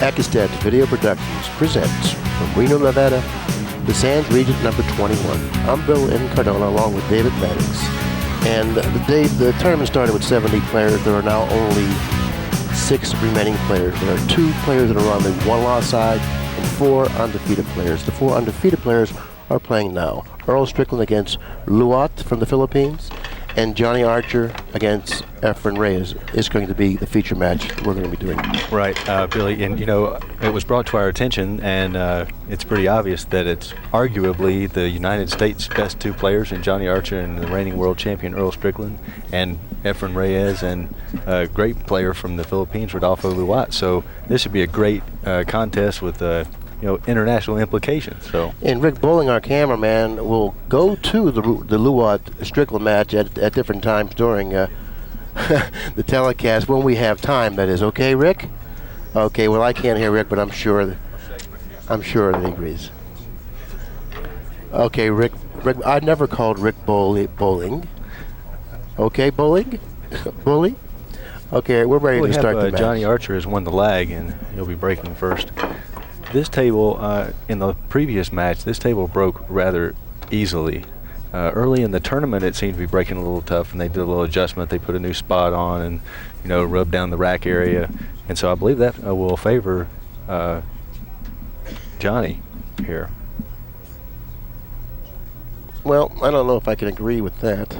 ACCUSTATS Video Productions presents from Reno, Nevada, the Sands Region number 21. I'm Bill Incardona along with David Maddux. And the tournament started with 70 players. There are now only 6 remaining players. There are 2 players that are on the one-loss side and 4 undefeated players. The 4 undefeated players are playing now. Earl Strickland against Luat from the Philippines, and Johnny Archer against EFREN Reyes is going to be the feature match we're going to be doing. Right, Billy, and you know, it was brought to our attention, and it's pretty obvious that it's arguably the United States' best 2 players in Johnny Archer and the reigning world champion Earl Strickland, and EFREN Reyes, and a great player from the Philippines, Rodolfo Luat. So this should be a great contest with international implications. So, and Rick Bowling, our cameraman, will go to the Luat Strickland match at different times during the telecast when we have time. That is okay, Rick. Okay. Well, I can't hear Rick, but I'm sure that he agrees. Okay, Rick. I never called Rick Bowling. Okay, Bowling. Bully. Okay, we're ready to start the match. Johnny Archer has won the lag, and he'll be breaking first. This table, in the previous match, this table broke rather easily. Early in the tournament, it seemed to be breaking a little tough, and they did a little adjustment. They put a new spot on and, rubbed down the rack area. And so I believe that will favor Johnny here. Well, I don't know if I can agree with that.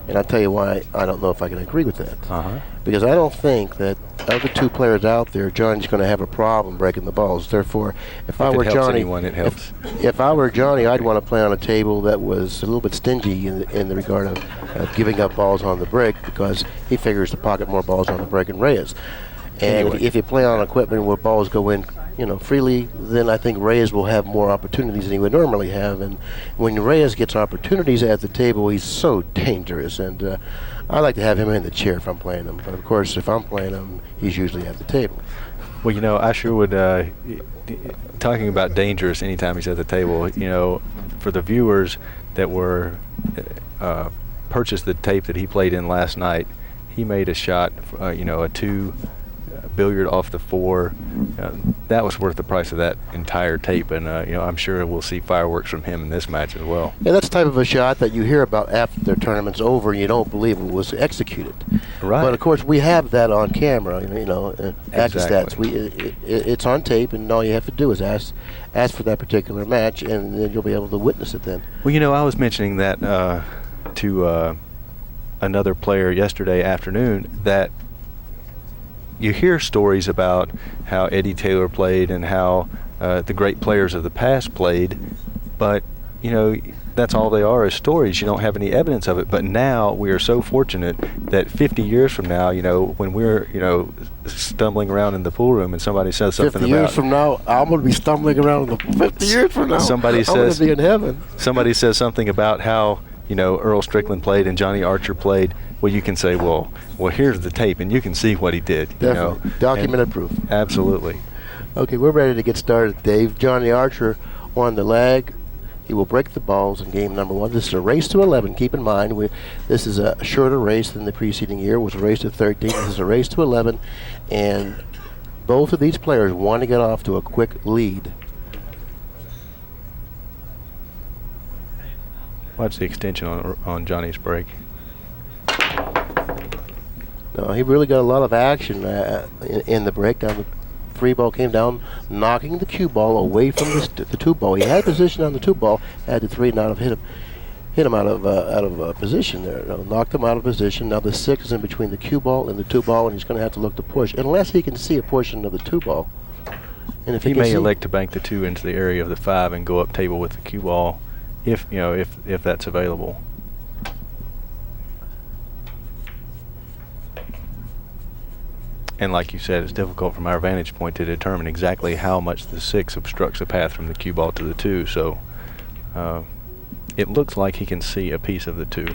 And I'll tell you why I don't know if I can agree with that. Because I don't think that of the 2 players out there, Johnny's going to have a problem breaking the balls. Therefore, if I were Johnny, if I were Johnny, I'd want to play on a table that was a little bit stingy in the regard of giving up balls on the break, because he figures to pocket more balls on the break than Reyes. And if you play on equipment where balls go in, freely, then I think Reyes will have more opportunities than he would normally have. And when Reyes gets opportunities at the table, he's so dangerous. And I like to have him in the chair if I'm playing him. But of course, if I'm playing him, he's usually at the table. Well, I sure would. Talking about dangerous anytime he's at the table, for the viewers that were purchased the tape that he played in last night, he made a shot, a 2 billiard off the 4. That was worth the price of that entire tape, and I'm sure we'll see fireworks from him in this match as well. Yeah, that's the type of a shot that you hear about after their tournament's over and you don't believe it was executed. Right. But of course we have that on camera, ACCUSTATS. Exactly. It's on tape, and all you have to do is ask for that particular match, and then you'll be able to witness it then. Well, I was mentioning that to another player yesterday afternoon, that you hear stories about how Eddie Taylor played and how the great players of the past played, but that's all they are, is stories. You don't have any evidence of it. But now we are so fortunate that 50 years from now, when we're stumbling around in the pool room and somebody says something 50 years from now, I'm going to be stumbling around in the 50 years from now. I'm going to be in heaven. Somebody says something about how Earl Strickland played and Johnny Archer played. Well, you can say, well, here's the tape, and you can see what he did. Definitely. Documented proof. Absolutely. Okay, we're ready to get started, Dave. Johnny Archer on the lag. He will break the balls in game number 1. This is a race to 11. Keep in mind, this is a shorter race than the preceding year. It was a race to 13. This is a race to 11, and both of these players want to get off to a quick lead. What's the extension on Johnny's break? No, he really got a lot of action in the break. Down the 3 ball came down, knocking the cue ball away from the 2 ball. He had position on the 2 ball, had the 3 not have hit him out of position there. Knocked him out of position. Now the 6 is in between the cue ball and the 2 ball, and he's going to have to look to push, unless he can see a portion of the 2 ball. And if he may elect to bank the 2 into the area of the 5 and go up table with the cue ball, if that's available. And like you said, it's difficult from our vantage point to determine exactly how much the 6 obstructs the path from the cue ball to the 2. So it looks like he can see a piece of the 2.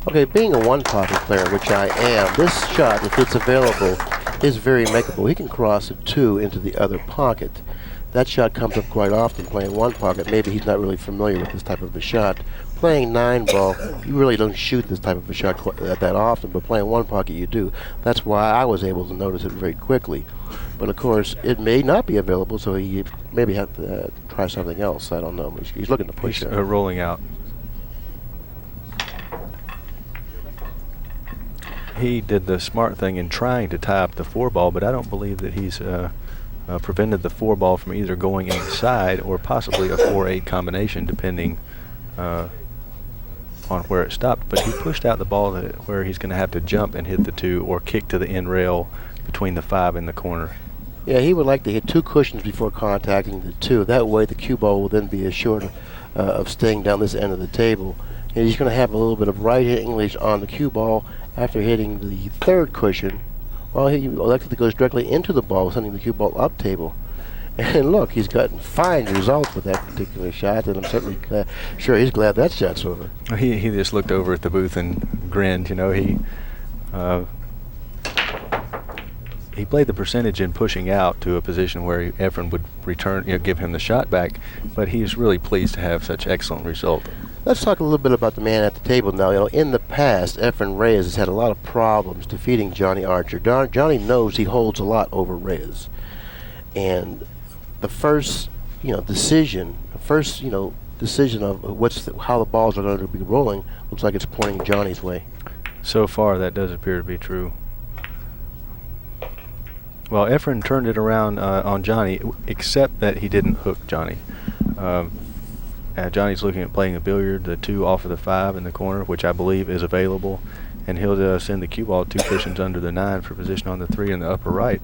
Okay, being a one-pocket player, which I am, this shot, if it's available, is very makeable. He can cross a 2 into the other pocket. That shot comes up quite often playing one pocket. Maybe he's not really familiar with this type of a shot. Playing 9 ball, you really don't shoot this type of a shot that often, but playing one pocket you do. That's why I was able to notice it very quickly. But of course, it may not be available, so he maybe have to try something else. I don't know. He's looking to push He's it. rolling out. He did the smart thing in trying to tie up the 4-ball, but I don't believe that he's prevented the 4-ball from either going inside or possibly a 4-8 combination, depending on where it stopped. But he pushed out the ball where he's going to have to jump and hit the 2 or kick to the end rail between the 5 and the corner. Yeah, he would like to hit 2 cushions before contacting the 2. That way the cue ball will then be assured of staying down this end of the table. And he's going to have a little bit of right-hand English on the cue ball after hitting the 3rd cushion. Well, he elected to go directly into the ball, sending the cue ball up table. And look, he's gotten fine results with that particular shot, and I'm certainly sure he's glad that shot's over. He just looked over at the booth and grinned. You know, he played the percentage in pushing out to a position where EFREN would return, give him the shot back, but he's really pleased to have such excellent result. Let's talk a little bit about the man at the table now. In the past, EFREN Reyes has had a lot of problems defeating Johnny Archer. Johnny knows he holds a lot over Reyes, and the first, decision of how the balls are going to be rolling looks like it's pointing Johnny's way. So far, that does appear to be true. Well, EFREN turned it around on Johnny, except that he didn't hook Johnny. Johnny's looking at playing a billiard, the 2 off of the 5 in the corner, which I believe is available, and he'll send the cue ball 2 cushions under the 9 for position on the 3 in the upper right.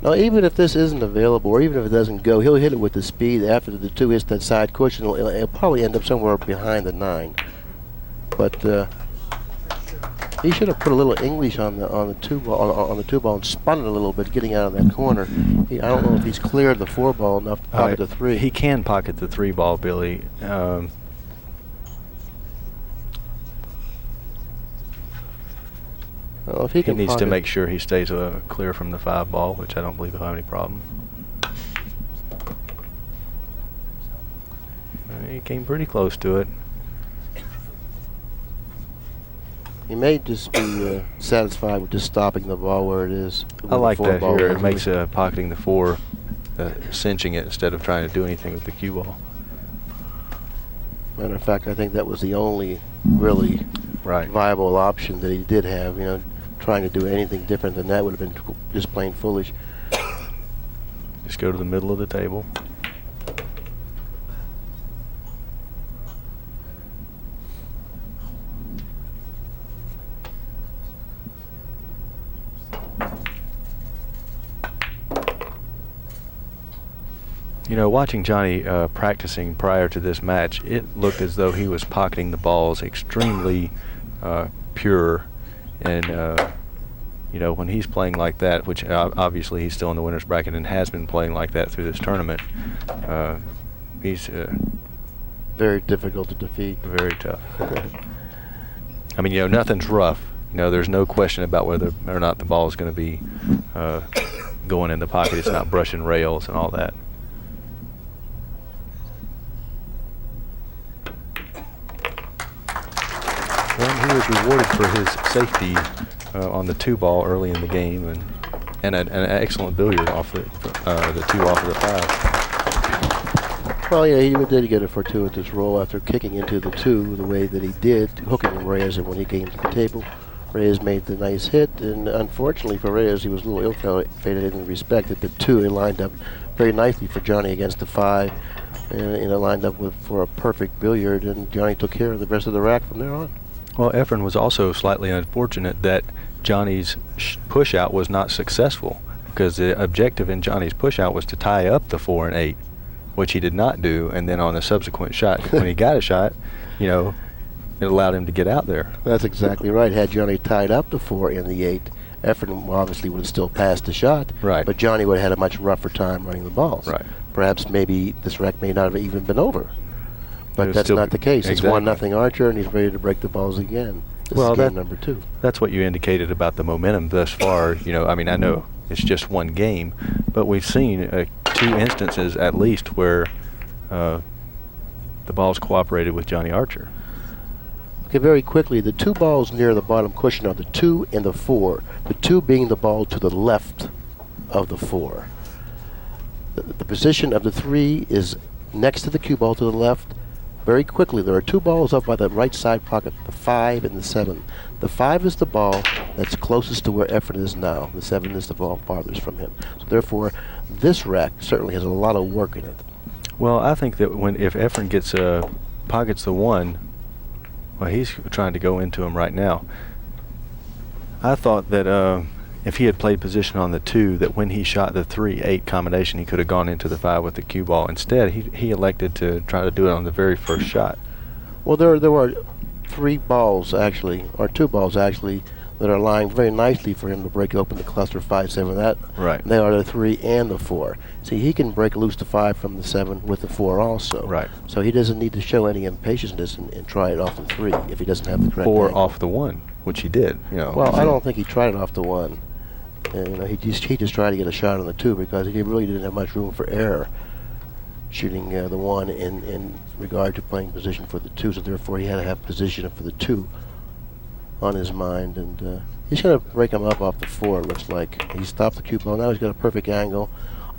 Now, even if this isn't available, or even if it doesn't go, he'll hit it with the speed after the 2 hits that side cushion. It'll probably end up somewhere behind the 9. But he should have put a little English on the 2 ball and spun it a little bit, getting out of that corner. I don't know if he's cleared the 4 ball enough to pocket the 3. He can pocket the 3 ball, Billy. Well, if he needs to make sure he stays clear from the 5 ball, which I don't believe he'll have any problem. He came pretty close to it. He may just be satisfied with just stopping the ball where it is. I like that here. It makes pocketing the 4, cinching it instead of trying to do anything with the cue ball. Matter of fact, I think that was the only really viable option that he did have. Trying to do anything different than that would have been just plain foolish. Just go to the middle of the table. Watching Johnny practicing prior to this match, it looked as though he was pocketing the balls extremely pure. And, when he's playing like that, which obviously he's still in the winner's bracket and has been playing like that through this tournament, he's very difficult to defeat. Very tough. I mean, nothing's rough. There's no question about whether or not the ball is going to be going in the pocket. It's not brushing rails and all that. Well, he was rewarded for his safety on the 2 ball early in the game, and an excellent billiard off the 2 off of the 5. Well, yeah, he did get a fortuitous roll after kicking into the 2 the way that he did, hooking Reyes, and when he came to the table, Reyes made the nice hit, and unfortunately for Reyes, he was a little ill-fated in the respect that the 2 lined up very nicely for Johnny against the 5, and lined up for a perfect billiard, and Johnny took care of the rest of the rack from there on. Well, EFREN was also slightly unfortunate that Johnny's push-out was not successful, because the objective in Johnny's push-out was to tie up the 4 and 8, which he did not do, and then on the subsequent shot, when he got a shot, it allowed him to get out there. That's exactly right. Had Johnny tied up the 4 and the 8, EFREN obviously would have still passed the shot, right, but Johnny would have had a much rougher time running the balls. Right. Perhaps maybe this rack may not have even been over. But that's not the case. Exactly. It's 1-0 Archer, and he's ready to break the balls again. This is game number 2. That's what you indicated about the momentum thus far. I mean, I know it's just one game, but we've seen 2 instances at least where the balls cooperated with Johnny Archer. Okay, very quickly, the 2 balls near the bottom cushion are the 2 and the 4. The 2 being the ball to the left of the 4. The position of the 3 is next to the cue ball to the left. Very quickly, there are 2 balls up by the right side pocket, the 5 and the 7. The 5 is the ball that's closest to where EFREN is now. The 7 is the ball farthest from him. So therefore, this rack certainly has a lot of work in it. Well, I think that if EFREN gets pockets the 1, well, he's trying to go into him right now. I thought that if he had played position on the 2, that when he shot the 3-8 combination, he could have gone into the 5 with the cue ball. Instead, he elected to try to do it on the very first shot. Well, there were 3 balls actually, or 2 balls actually, that are lying very nicely for him to break open the cluster 5-7. That right. They are the 3 and the 4. See, he can break loose the 5 from the 7 with the 4 also. Right. So he doesn't need to show any impatience and try it off the 3 if he doesn't have the correct 4 angle. off the 1, which he did. Well, I don't think he tried it off the 1. He just tried to get a shot on the 2 because he really didn't have much room for error shooting the 1 in regard to playing position for the 2. So therefore, he had to have position for the 2 on his mind, and he's going to break him up off the 4. It looks like he stopped the cue ball. Now he's got a perfect angle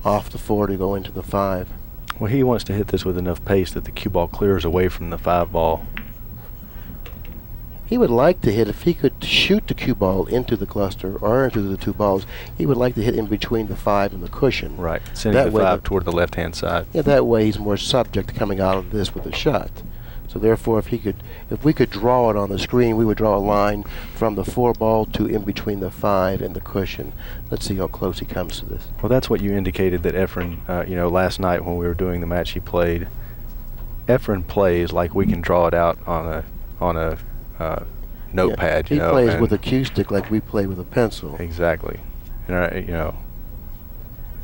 off the 4 to go into the 5. Well, he wants to hit this with enough pace that the cue ball clears away from the 5 ball. He would like to hit, if he could shoot the cue ball into the cluster or into the 2 balls, he would like to hit in between the 5 and the cushion. Right, sending the 5 toward the left-hand side. Yeah, that way he's more subject to coming out of this with a shot. So therefore, if we could draw it on the screen, we would draw a line from the 4 ball to in between the 5 and the cushion. Let's see how close he comes to this. Well, that's what you indicated that EFREN, last night when we were doing the match he played, EFREN plays like we can draw it out on a notepad. He plays with a cue stick like we play with a pencil. Exactly. And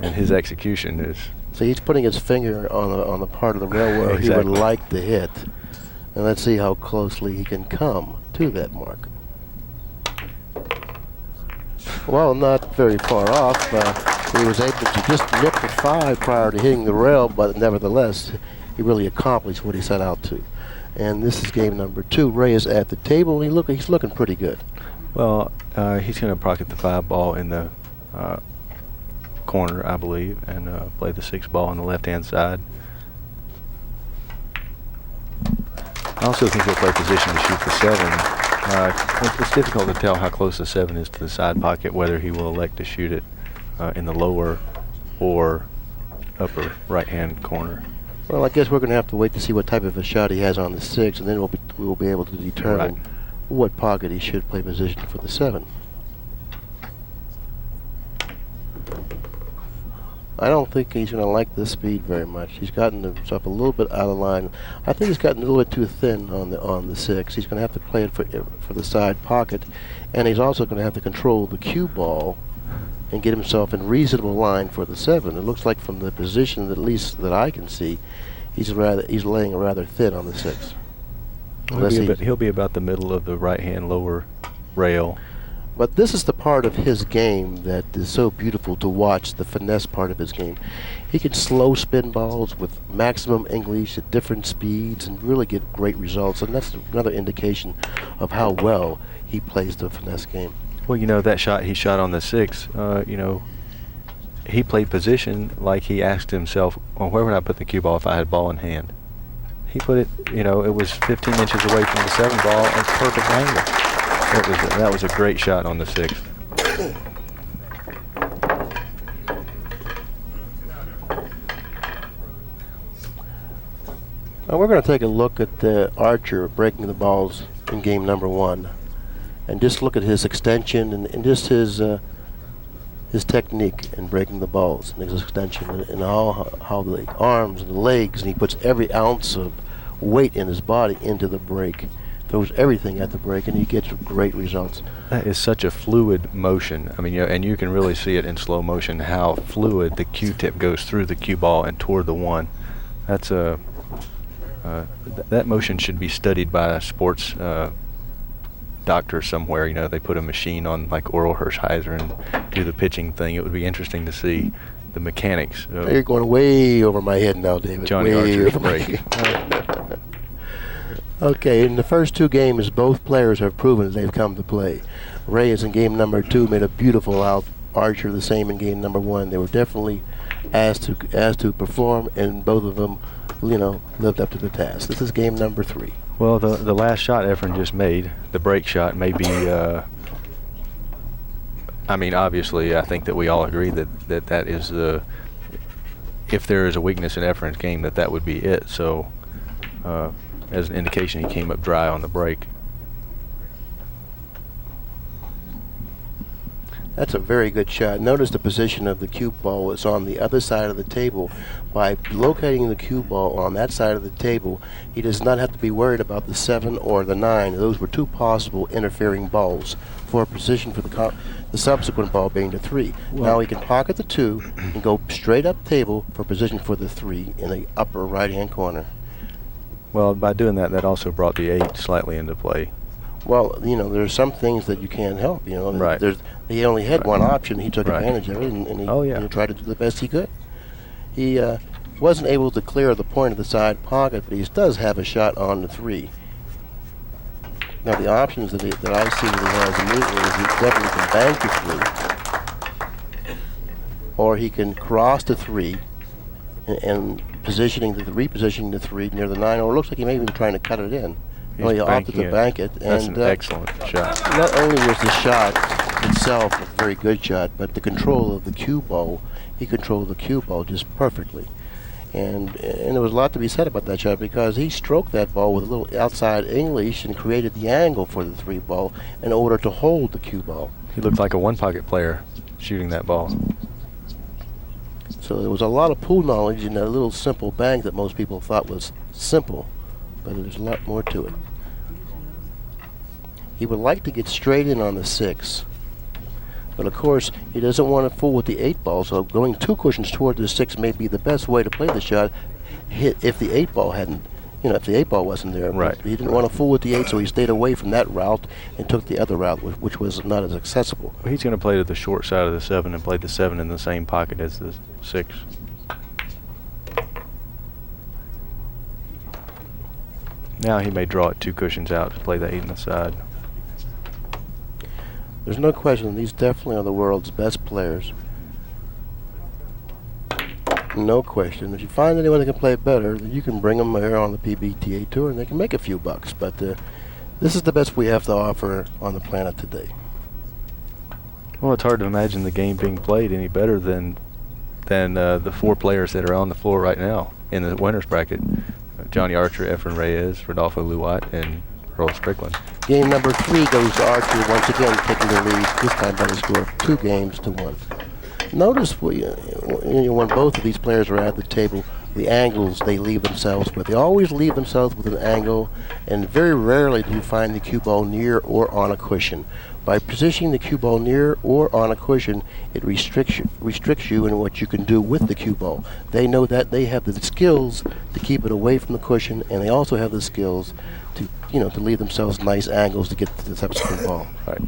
his execution is. So he's putting his finger on the part of the rail where Exactly. he would like to hit. And let's see how closely he can come to that mark. Well, not very far off. He was able to just nip the 5 prior to hitting the rail, but nevertheless, he really accomplished what he set out to. And this is game number 2. Reyes at the table. He's looking pretty good. Well, he's going to pocket the 5 ball in the corner, I believe, and play the 6 ball on the left-hand side. I also think he'll play position to shoot the 7. It's difficult to tell how close the 7 is to the side pocket, whether he will elect to shoot it in the lower or upper right-hand corner. Well, I guess we're going to have to wait to see what type of a shot he has on the 6, and then we will be able to determine what pocket he should play position for the 7. I don't think he's going to like this speed very much. He's gotten himself a little bit out of line. I think he's gotten a little bit too thin on the 6. He's going to have to play it for the side pocket, and he's also going to have to control the cue ball and get himself in reasonable line for the 7. It looks like from the position, at least that I can see, he's laying rather thin on the 6. He'll be about the middle of the right-hand lower rail. But this is the part of his game that is so beautiful to watch, the finesse part of his game. He can slow spin balls with maximum English at different speeds and really get great results. And that's another indication of how well he plays the finesse game. Well, that shot he shot on the 6, he played position like he asked himself, well, where would I put the cue ball if I had ball in hand? He put it, it was 15 inches away from the 7 ball at perfect angle. That was a great shot on the 6. Now we're going to take a look at the Archer breaking the balls in game number 1, and just look at his extension and just his technique in breaking the balls and his extension and how the arms and the legs, and he puts every ounce of weight in his body into the break. Throws everything at the break, and he gets great results. That is such a fluid motion. I mean, and you can really see it in slow motion how fluid the cue tip goes through the cue ball and toward the 1. That's that motion should be studied by a sports doctor somewhere. They put a machine on like Oral Hershiser and do the pitching thing. It would be interesting to see the mechanics. You're going way over my head now, David. Johnny Archer's break. Okay, in the first 2 games, both players have proven that they've come to play. Reyes in game number 2 made a beautiful Archer the same in game number 1. They were definitely asked to perform, and both of them, lived up to the task. This is game number 3. Well, the last shot EFREN just made, the break shot, may be. I mean, obviously, I think that we all agree that is the. If there is a weakness in EFREN's game, that would be it. So, as an indication, he came up dry on the break. That's a very good shot. Notice the position of the cue ball is on the other side of the table. By locating the cue ball on that side of the table, he does not have to be worried about the 7 or the 9. Those were 2 possible interfering balls for a position for the subsequent ball being the 3. Well, now he can pocket the 2 and go straight up table for position for the 3 in the upper right-hand corner. Well, by doing that, that also brought the 8 slightly into play. Well, there's some things that you can't help. Right. He only had one option. He took Right. advantage of it, and Oh, he tried to do the best he could. He wasn't able to clear the point of the side pocket, but he does have a shot on the 3. Now, the options that I see that he has immediately is he definitely can bank the 3, or he can cross the 3 and repositioning the 3 near the 9, or it looks like he may be trying to cut it in. Well, he opted to bank it. That's and an excellent shot. Not only was the shot itself a very good shot, but the control of the cue ball, he controlled the cue ball just perfectly. And there was a lot to be said about that shot, because he stroked that ball with a little outside English and created the angle for the 3 ball in order to hold the cue ball. He looked like a one-pocket player shooting that ball. So there was a lot of pool knowledge in that little simple bank that most people thought was simple, but there's a lot more to it. He would like to get straight in on the 6, but of course he doesn't want to fool with the 8 ball, so going 2 cushions toward the 6 may be the best way to play the shot if the 8 ball hadn't, if the 8 ball wasn't there. Right. But he didn't want to fool with the 8, so he stayed away from that route and took the other route, which was not as accessible. Well, he's going to play to the short side of the 7 and play the 7 in the same pocket as the 6. Now he may draw it 2 cushions out to play the 8 on the side. There's no question these definitely are the world's best players. No question. If you find anyone that can play better, then you can bring them here on the PBTA tour and they can make a few bucks. But this is the best we have to offer on the planet today. Well, it's hard to imagine the game being played any better than the 4 players that are on the floor right now in the winners bracket. Johnny Archer, EFREN Reyes, Rodolfo Luat, and Earl Strickland. Game number 3 goes to Archer, once again taking the lead, this time by the score of 2 games to 1. Notice when both of these players are at the table, the angles they leave themselves with. They always leave themselves with an angle, and very rarely do you find the cue ball near or on a cushion. By positioning the cue ball near or on a cushion, it restricts you in what you can do with the cue ball. They know that they have the skills to keep it away from the cushion, and they also have the skills to leave themselves nice angles to get to the subsequent ball. Right.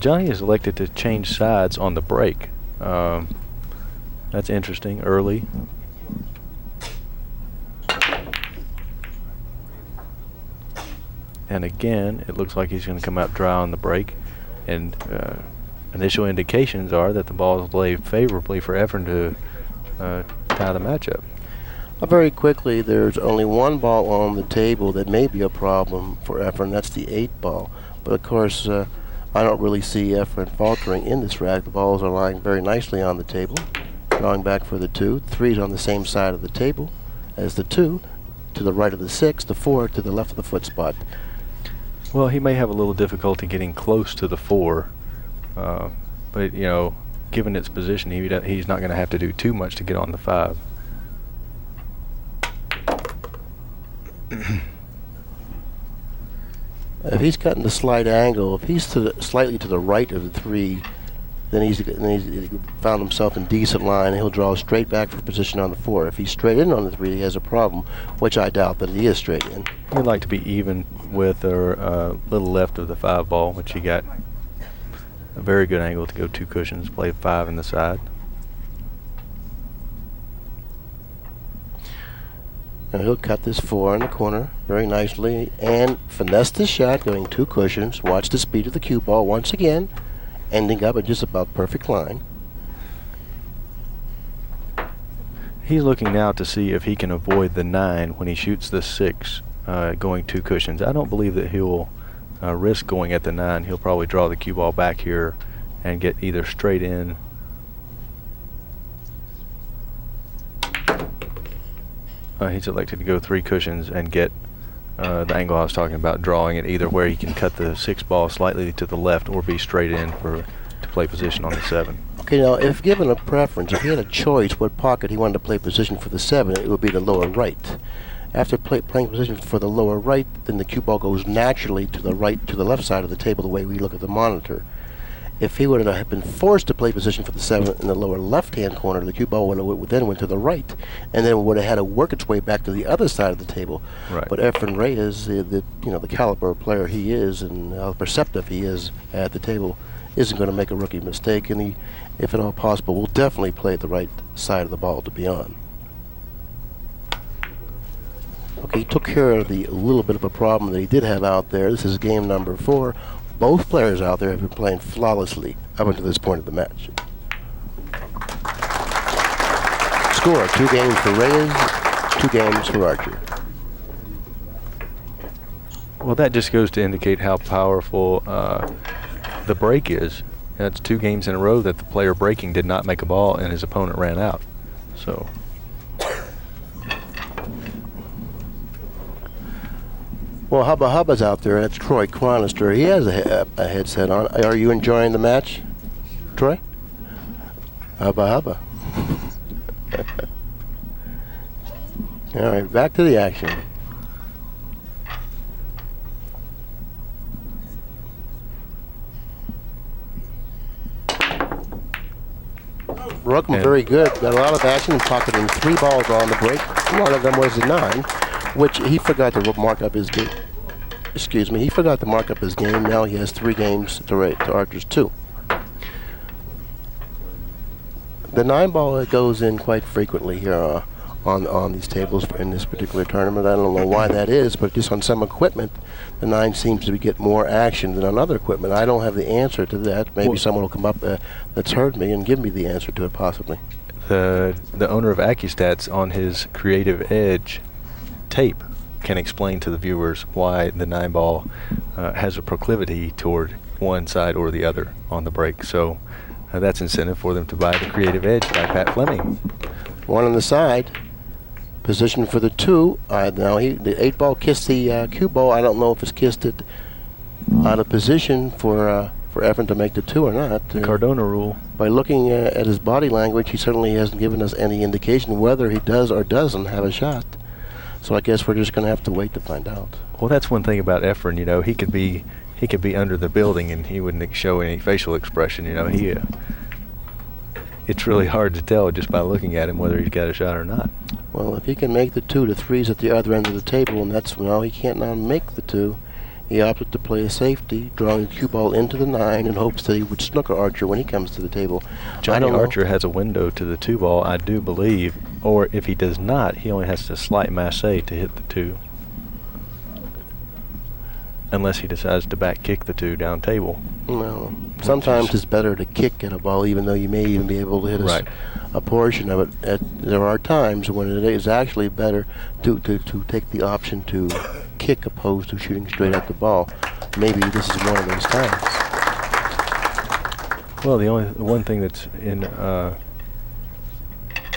Johnny is elected to change sides on the break. That's interesting, early. And again, it looks like he's going to come out dry on the break. And initial indications are that the ball is laid favorably for EFREN to tie the matchup. Very quickly, there's only one ball on the table that may be a problem for EFREN. That's the 8 ball. But of course, I don't really see EFREN faltering in this rack. The balls are lying very nicely on the table. Drawing back for the 2. The 3 is on the same side of the table as the 2, to the right of the 6. The 4 to the left of the foot spot. Well, he may have a little difficulty getting close to the 4, but given its position, he's not going to have to do too much to get on the 5. If he's cutting the slight angle, if he's slightly to the right of the 3, then he's found himself in decent line, and he'll draw straight back for position on the 4. If he's straight in on the 3, he has a problem, which I doubt that he is straight in. He'd like to be even with or a little left of the 5 ball, which he got a very good angle to go 2 cushions, play 5 in the side. Now he'll cut this 4 in the corner very nicely and finesse this shot, going 2 cushions. Watch the speed of the cue ball once again, ending up at just about perfect line. He's looking now to see if he can avoid the 9 when he shoots the 6, going 2 cushions. I don't believe that he'll risk going at the 9. He'll probably draw the cue ball back here and get either straight in. He's elected to go 3 cushions and get the angle I was talking about, drawing it either where he can cut the 6 ball slightly to the left or be straight in to play position on the 7. Okay, now if given a preference, if he had a choice what pocket he wanted to play position for the 7, it would be the lower right. After playing position for the lower right, then the cue ball goes naturally to the right, to the left side of the table, the way we look at the monitor. If he would have been forced to play position for the 7 in the lower left-hand corner, the cue ball would then went to the right, and then would have had to work its way back to the other side of the table. Right. But EFREN Reyes, the caliber of player he is and how perceptive he is at the table, isn't going to make a rookie mistake, and he, if at all possible, will definitely play the right side of the ball to be on. Okay, he took care of the little bit of a problem that he did have out there. This is game number 4. Both players out there have been playing flawlessly up until this point of the match. Score, 2 games for Reyes, 2 games for Archer. Well, that just goes to indicate how powerful the break is. That's 2 games in a row that the player breaking did not make a ball and his opponent ran out. So. Well, Hubba Hubba's out there. That's Troy Chronister. He has a headset on. Are you enjoying the match, Troy? Hubba Hubba. All right, back to the action. Ruckman very good. Got a lot of action, pocketing 3 balls on the break. One of them was a 9, which he forgot to mark up his game. Excuse me, he forgot to mark up his game. Now he has 3 games to Archer's 2. The 9 ball goes in quite frequently here on these tables in this particular tournament. I don't know why that is, but just on some equipment, the 9 seems to get more action than on other equipment. I don't have the answer to that. Maybe someone will come up that's heard me and give me the answer to it, possibly. The owner of ACCUSTATS on his Creative Edge tape can explain to the viewers why the 9 ball has a proclivity toward one side or the other on the break. So that's incentive for them to buy the Creative Edge by Pat Fleming. 1 on the side. Position for the 2. Now the 8 ball kissed the cue ball. I don't know if it's kissed it out of position for EFREN to make the 2 or not. The Incardona rule. By looking at his body language, he certainly hasn't given us any indication whether he does or doesn't have a shot. So I guess we're just going to have to wait to find out. Well, that's one thing about EFREN. You know, he could be under the building and he wouldn't show any facial expression. You know, it's really hard to tell just by looking at him whether he's got a shot or not. Well, if he can make the 2 to 3s at the other end of the table, and that's now he can't now make the 2. He opted to play a safety, drawing the cue ball into the 9 in hopes that he would snooker Archer when he comes to the table. Johnny Archer has a window to the 2 ball, I do believe, or if he does not, he only has to slight masse to hit the 2. Unless he decides to back kick the 2 down table. Well, sometimes it's better to kick at a ball, even though you may even be able to hit a portion of it. There are times when it is actually better to take the option to kick opposed to shooting straight at the ball. Maybe this is one of those times. Well, the one thing that's in,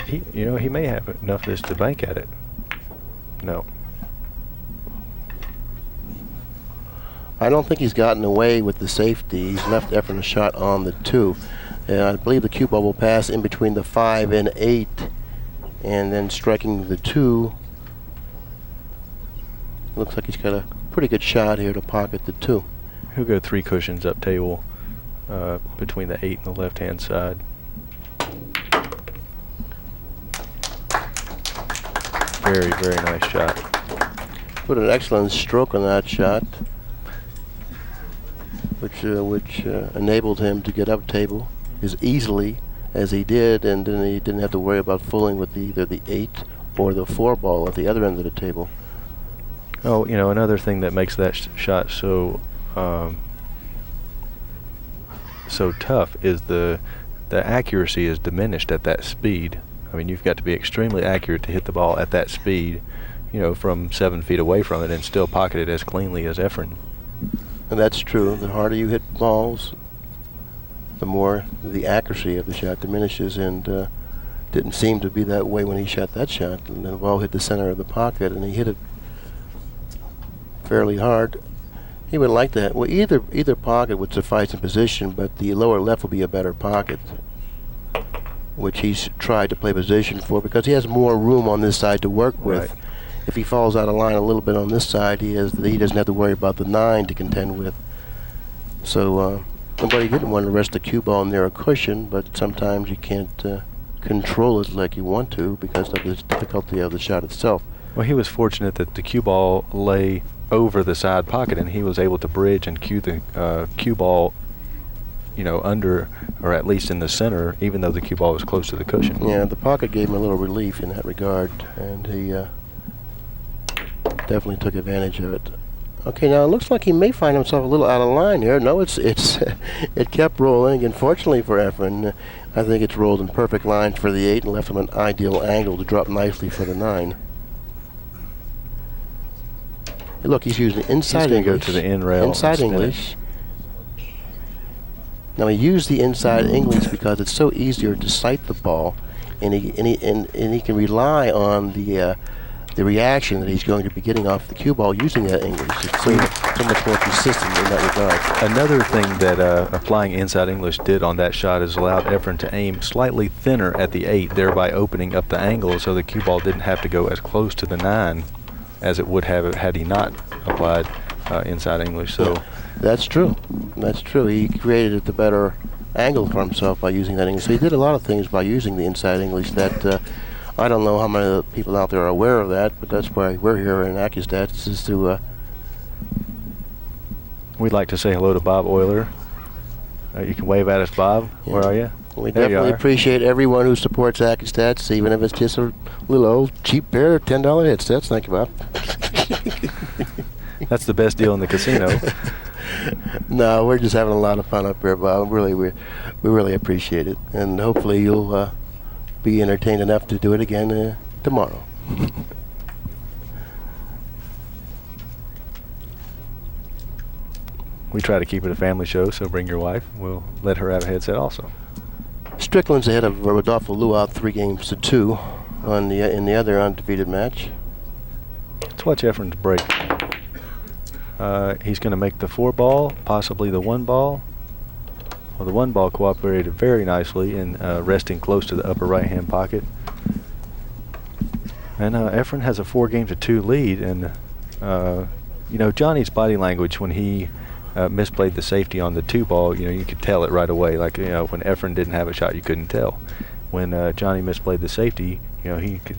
he may have enough of this to bank at it. No. I don't think he's gotten away with the safety. He's left EFREN a shot on the 2. I believe the cue ball will pass in between the 5 and 8, and then striking the 2. Looks like he's got a pretty good shot here to pocket the 2. He'll go 3 cushions up table between the 8 and the left-hand side. Very, very nice shot. Put an excellent stroke on that shot, which enabled him to get up table as easily as he did, and then he didn't have to worry about fooling with either the 8 or the 4-ball at the other end of the table. Oh, you know, another thing that makes that shot so so tough is the accuracy is diminished at that speed. I mean, you've got to be extremely accurate to hit the ball at that speed, you know, from 7 feet away from it and still pocket it as cleanly as EFREN. And that's true. The harder you hit balls, the more the accuracy of the shot diminishes, and didn't seem to be that way when he shot that shot. And the ball hit the center of the pocket, and he hit it fairly hard. He would like that. Well, either pocket would suffice in position, but the lower left would be a better pocket, which he's tried to play position for because he has more room on this side to work with. Right. If he falls out of line a little bit on this side, he doesn't have to worry about the 9 to contend with. So, but he didn't want to rest the cue ball near a cushion, but sometimes you can't control it like you want to because of the difficulty of the shot itself. Well, he was fortunate that the cue ball lay over the side pocket, and he was able to bridge and cue the cue ball, you know, under or at least in the center, even though the cue ball was close to the cushion. Yeah, the pocket gave him a little relief in that regard, and he definitely took advantage of it. Okay, now it looks like he may find himself a little out of line here. No, it's it kept rolling, and fortunately for EFREN, I think it's rolled in perfect line for the 8 and left him an ideal angle to drop nicely for the 9. Look, he's using inside English. English. Go to the end rail. Inside English. Now he used the inside English because it's so easier to sight the ball, and he can rely on the reaction that he's going to be getting off the cue ball using that English. It's so much more consistent in that regard. Another thing that applying inside English did on that shot is allowed EFREN to aim slightly thinner at the 8, thereby opening up the angle so the cue ball didn't have to go as close to the 9 as it would have had he not applied inside English. So yeah, that's true. That's true. He created the better angle for himself by using that English. So he did a lot of things by using the inside English that I don't know how many people out there are aware of that, but that's why we're here in ACCUSTATS, is to we'd like to say hello to Bob Euler. You can wave at us, Bob. Yeah. Where are you? We definitely appreciate everyone who supports ACCUSTATS, even if it's just a little old cheap pair of $10 headsets. Thank you, Bob. That's the best deal in the casino. No, we're just having a lot of fun up here, Bob. Really, we really appreciate it, and hopefully you'll be entertained enough to do it again tomorrow. We try to keep it a family show, so bring your wife. We'll let her have a headset also. Strickland's ahead of Rodolfo Luau 3-2 on in the other undefeated match. Let's watch EFREN's break. He's going to make the 4-ball, possibly the 1-ball. Well, the 1-ball cooperated very nicely in resting close to the upper right-hand pocket. And EFREN has a 4-2 lead, and you know, Johnny's body language when he misplayed the safety on the 2-ball, you know, you could tell it right away. Like, you know, when EFREN didn't have a shot, you couldn't tell. When Johnny misplayed the safety, you know, he could,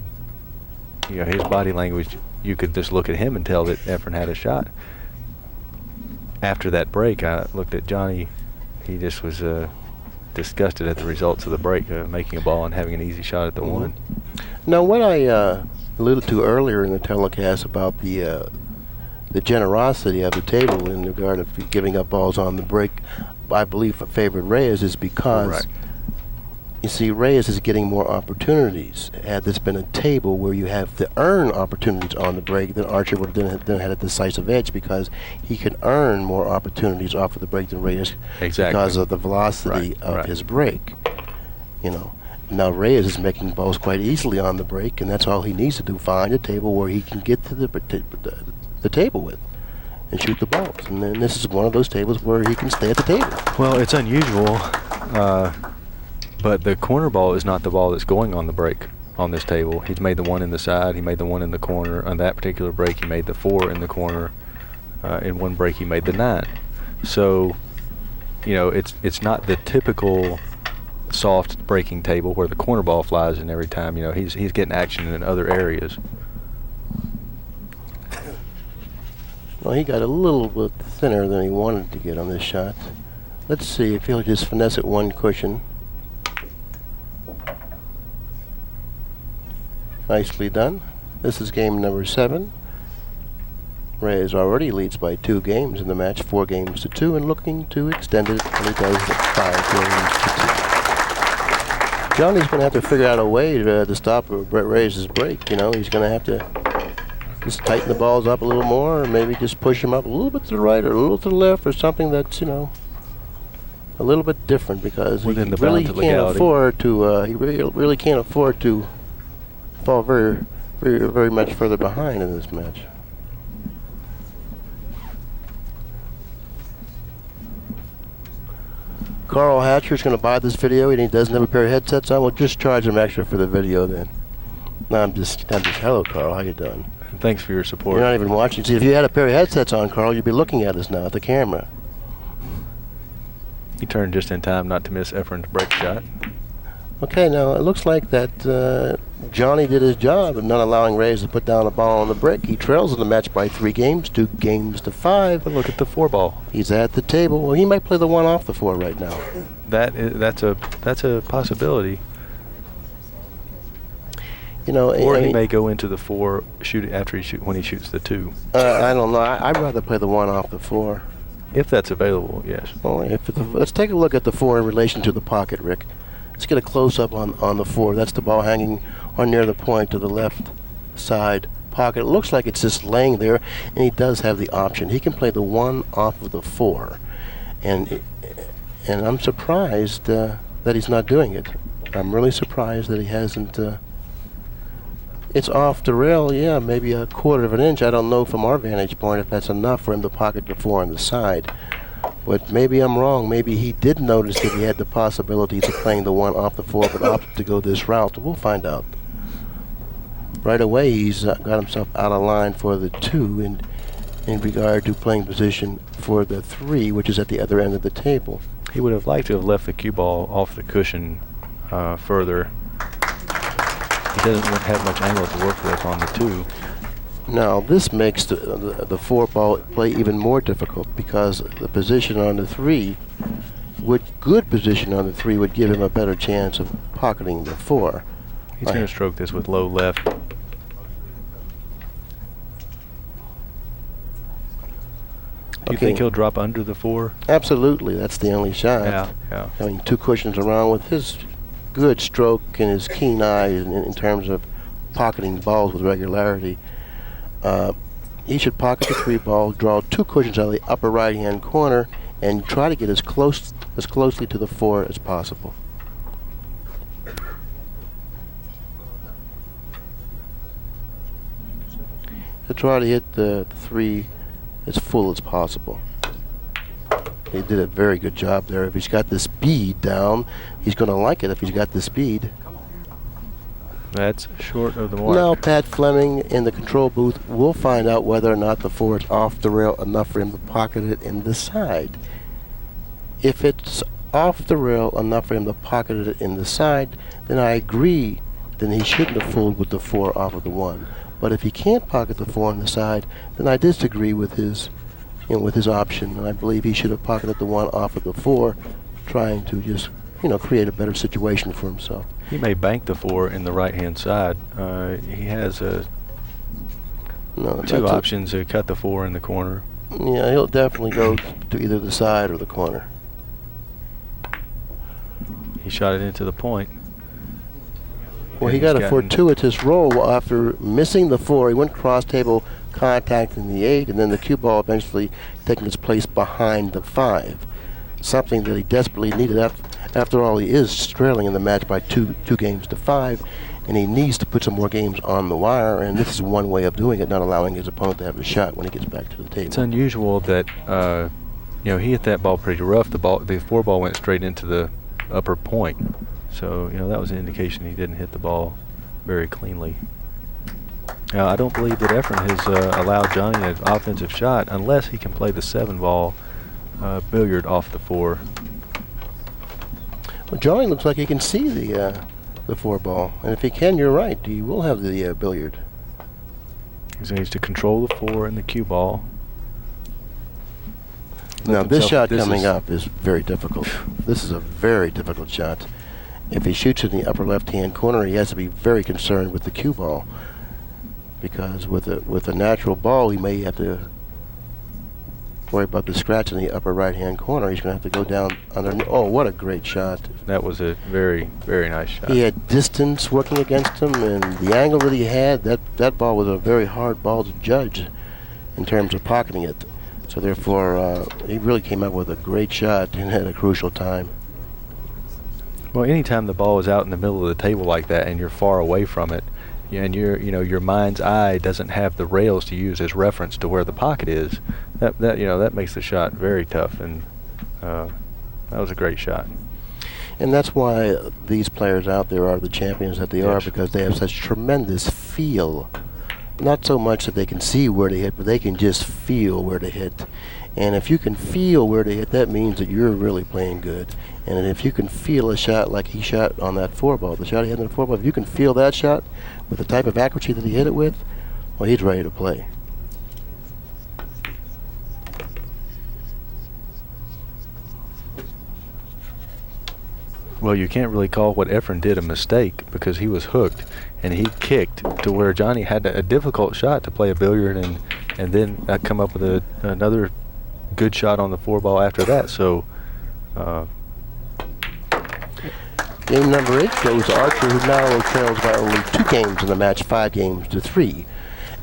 you know, his body language, you could just look at him and tell that EFREN had a shot. After that break, I looked at Johnny. He just was disgusted at the results of the break, making a ball and having an easy shot at the 1. Now, what I alluded to earlier in the telecast about the generosity of the table in regard of giving up balls on the break, I believe, favored Reyes is because, you see, Reyes is getting more opportunities. Had this been a table where you have to earn opportunities on the break, then Archer would have then had a decisive edge because he could earn more opportunities off of the break than Reyes because of the velocity of his break. You know, now Reyes is making balls quite easily on the break, and that's all he needs to do: find a table where he can get to the table with and shoot the balls. And then this is one of those tables where he can stay at the table. Well, it's unusual. But the corner ball is not the ball that's going on the break on this table. He's made the 1 in the side. He made the 1 in the corner. On that particular break, he made the 4 in the corner. In one break, he made the 9. So, you know, it's not the typical soft breaking table where the corner ball flies in every time. You know, he's getting action in other areas. Well, he got a little bit thinner than he wanted to get on this shot. Let's see if he'll just finesse it 1 cushion. Nicely done. This is game number 7. Reyes already leads by 2 games in the match, 4 games to 2, and looking to extend it, and he does at 5 games to 2. Johnny's going to have to figure out a way to stop Reyes' break. You know, he's going to have to just tighten the balls up a little more, or maybe just push him up a little bit to the right or a little to the left, or something that's, you know, a little bit different, because he really can't afford to. He really can't afford to fall very much further behind in this match. Carl Hatcher's going to buy this video, and he doesn't have a pair of headsets on. We'll just charge him extra for the video then. No, I'm just hello, Carl. How you doing? Thanks for your support. You're not even watching. See, if you had a pair of headsets on, Carl, you'd be looking at us now at the camera. He turned just in time not to miss EFREN's break shot. Okay, now it looks like that Johnny did his job of not allowing Reyes to put down a ball on the break. He trails in the match by 3 games, 2 games to 5. But look at the 4 ball. He's at the table. Well, he might play the 1 off the 4 right now. That's a possibility. You know, or he may go into the 4 when he shoots the 2. I don't know. I'd rather play the 1 off the 4. If that's available, yes. Well, let's take a look at the 4 in relation to the pocket, Rick. Let's get a close-up on the 4. That's the ball hanging on near the point to the left side pocket. It looks like it's just laying there, and he does have the option. He can play the 1 off of the 4, and I'm surprised that he's not doing it. I'm really surprised that he hasn't. It's off the rail, yeah, maybe a 1/4 of an inch. I don't know from our vantage point if that's enough for him to pocket the 4 on the side. But maybe I'm wrong. Maybe he did notice that he had the possibilities of playing the 1 off the 4, but opted to go this route. We'll find out. Right away, he's got himself out of line for the 2 in regard to playing position for the 3, which is at the other end of the table. He would have liked to have left the cue ball off the cushion further. He doesn't have much angle to work with on the 2. Now, this makes the 4 ball play even more difficult, because the position on the 3, good position on the 3 would give him a better chance of pocketing the 4. He's going to stroke this with low left. Do you think he'll drop under the 4? Absolutely. That's the only shot. Yeah. Having 2 cushions around with his good stroke and his keen eye in terms of pocketing balls with regularity. He should pocket the 3 ball, draw 2 cushions out of the upper right-hand corner, and try to get as closely to the 4 as possible. To try to hit the 3 as full as possible. He did a very good job there. If he's got the speed down, he's going to like it if he's got the speed. That's short of the mark. Now Pat Fleming in the control booth will find out whether or not the 4 is off the rail enough for him to pocket it in the side. If it's off the rail enough for him to pocket it in the side, then I agree. Then he shouldn't have fooled with the 4 off of the 1. But if he can't pocket the 4 on the side, then I disagree with his option. I believe he should have pocketed the 1 off of the 4, trying to just, create a better situation for himself. He may bank the 4 in the right-hand side. He has 2 options to cut the 4 in the corner. Yeah, he'll definitely go to either the side or the corner. He shot it into the point. Well, he got a fortuitous roll after missing the 4. He went cross-table, contacting the 8, and then the cue ball eventually taking its place behind the 5. Something that he desperately needed. After all, he is trailing in the match by 2 games to 5, and he needs to put some more games on the wire, and this is one way of doing it, not allowing his opponent to have a shot when he gets back to the table. It's unusual that he hit that ball pretty rough. The 4 ball went straight into the upper point. So, that was an indication he didn't hit the ball very cleanly. I don't believe that EFREN has allowed Johnny an offensive shot unless he can play the 7 ball billiard off the 4. Well, Johnny looks like he can see the 4 ball. And if he can, you're right. He will have the billiard. He needs to control the 4 and the cue ball. Now, this shot coming up is very difficult. This is a very difficult shot. if he shoots in the upper left-hand corner, he has to be very concerned with the cue ball, because with a natural ball, he may have to worry about the scratch in the upper right-hand corner. He's going to have to go down under. Oh, what a great shot! That was a very, very nice shot. He had distance working against him, and the angle that he had, that ball was a very hard ball to judge in terms of pocketing it. So therefore, he really came up with a great shot and at a crucial time. Well, anytime the ball is out in the middle of the table like that, and you're far away from it, and your mind's eye doesn't have the rails to use as reference to where the pocket is, that makes the shot very tough, and that was a great shot. And that's why these players out there are the champions that they are, because they have such tremendous feel. Not so much that they can see where to hit, but they can just feel where to hit. And if you can feel where to hit, that means that you're really playing good. And if you can feel a shot like he shot on that 4-ball, the shot he had on the 4-ball, if you can feel that shot with the type of accuracy that he hit it with, well, he's ready to play. Well, you can't really call what EFREN did a mistake, because he was hooked, and he kicked to where Johnny had a difficult shot to play a billiard, and then come up with another good shot on the 4-ball after that. So game number 8 goes Archer, who now trails by only 2 games in the match, 5 games to 3.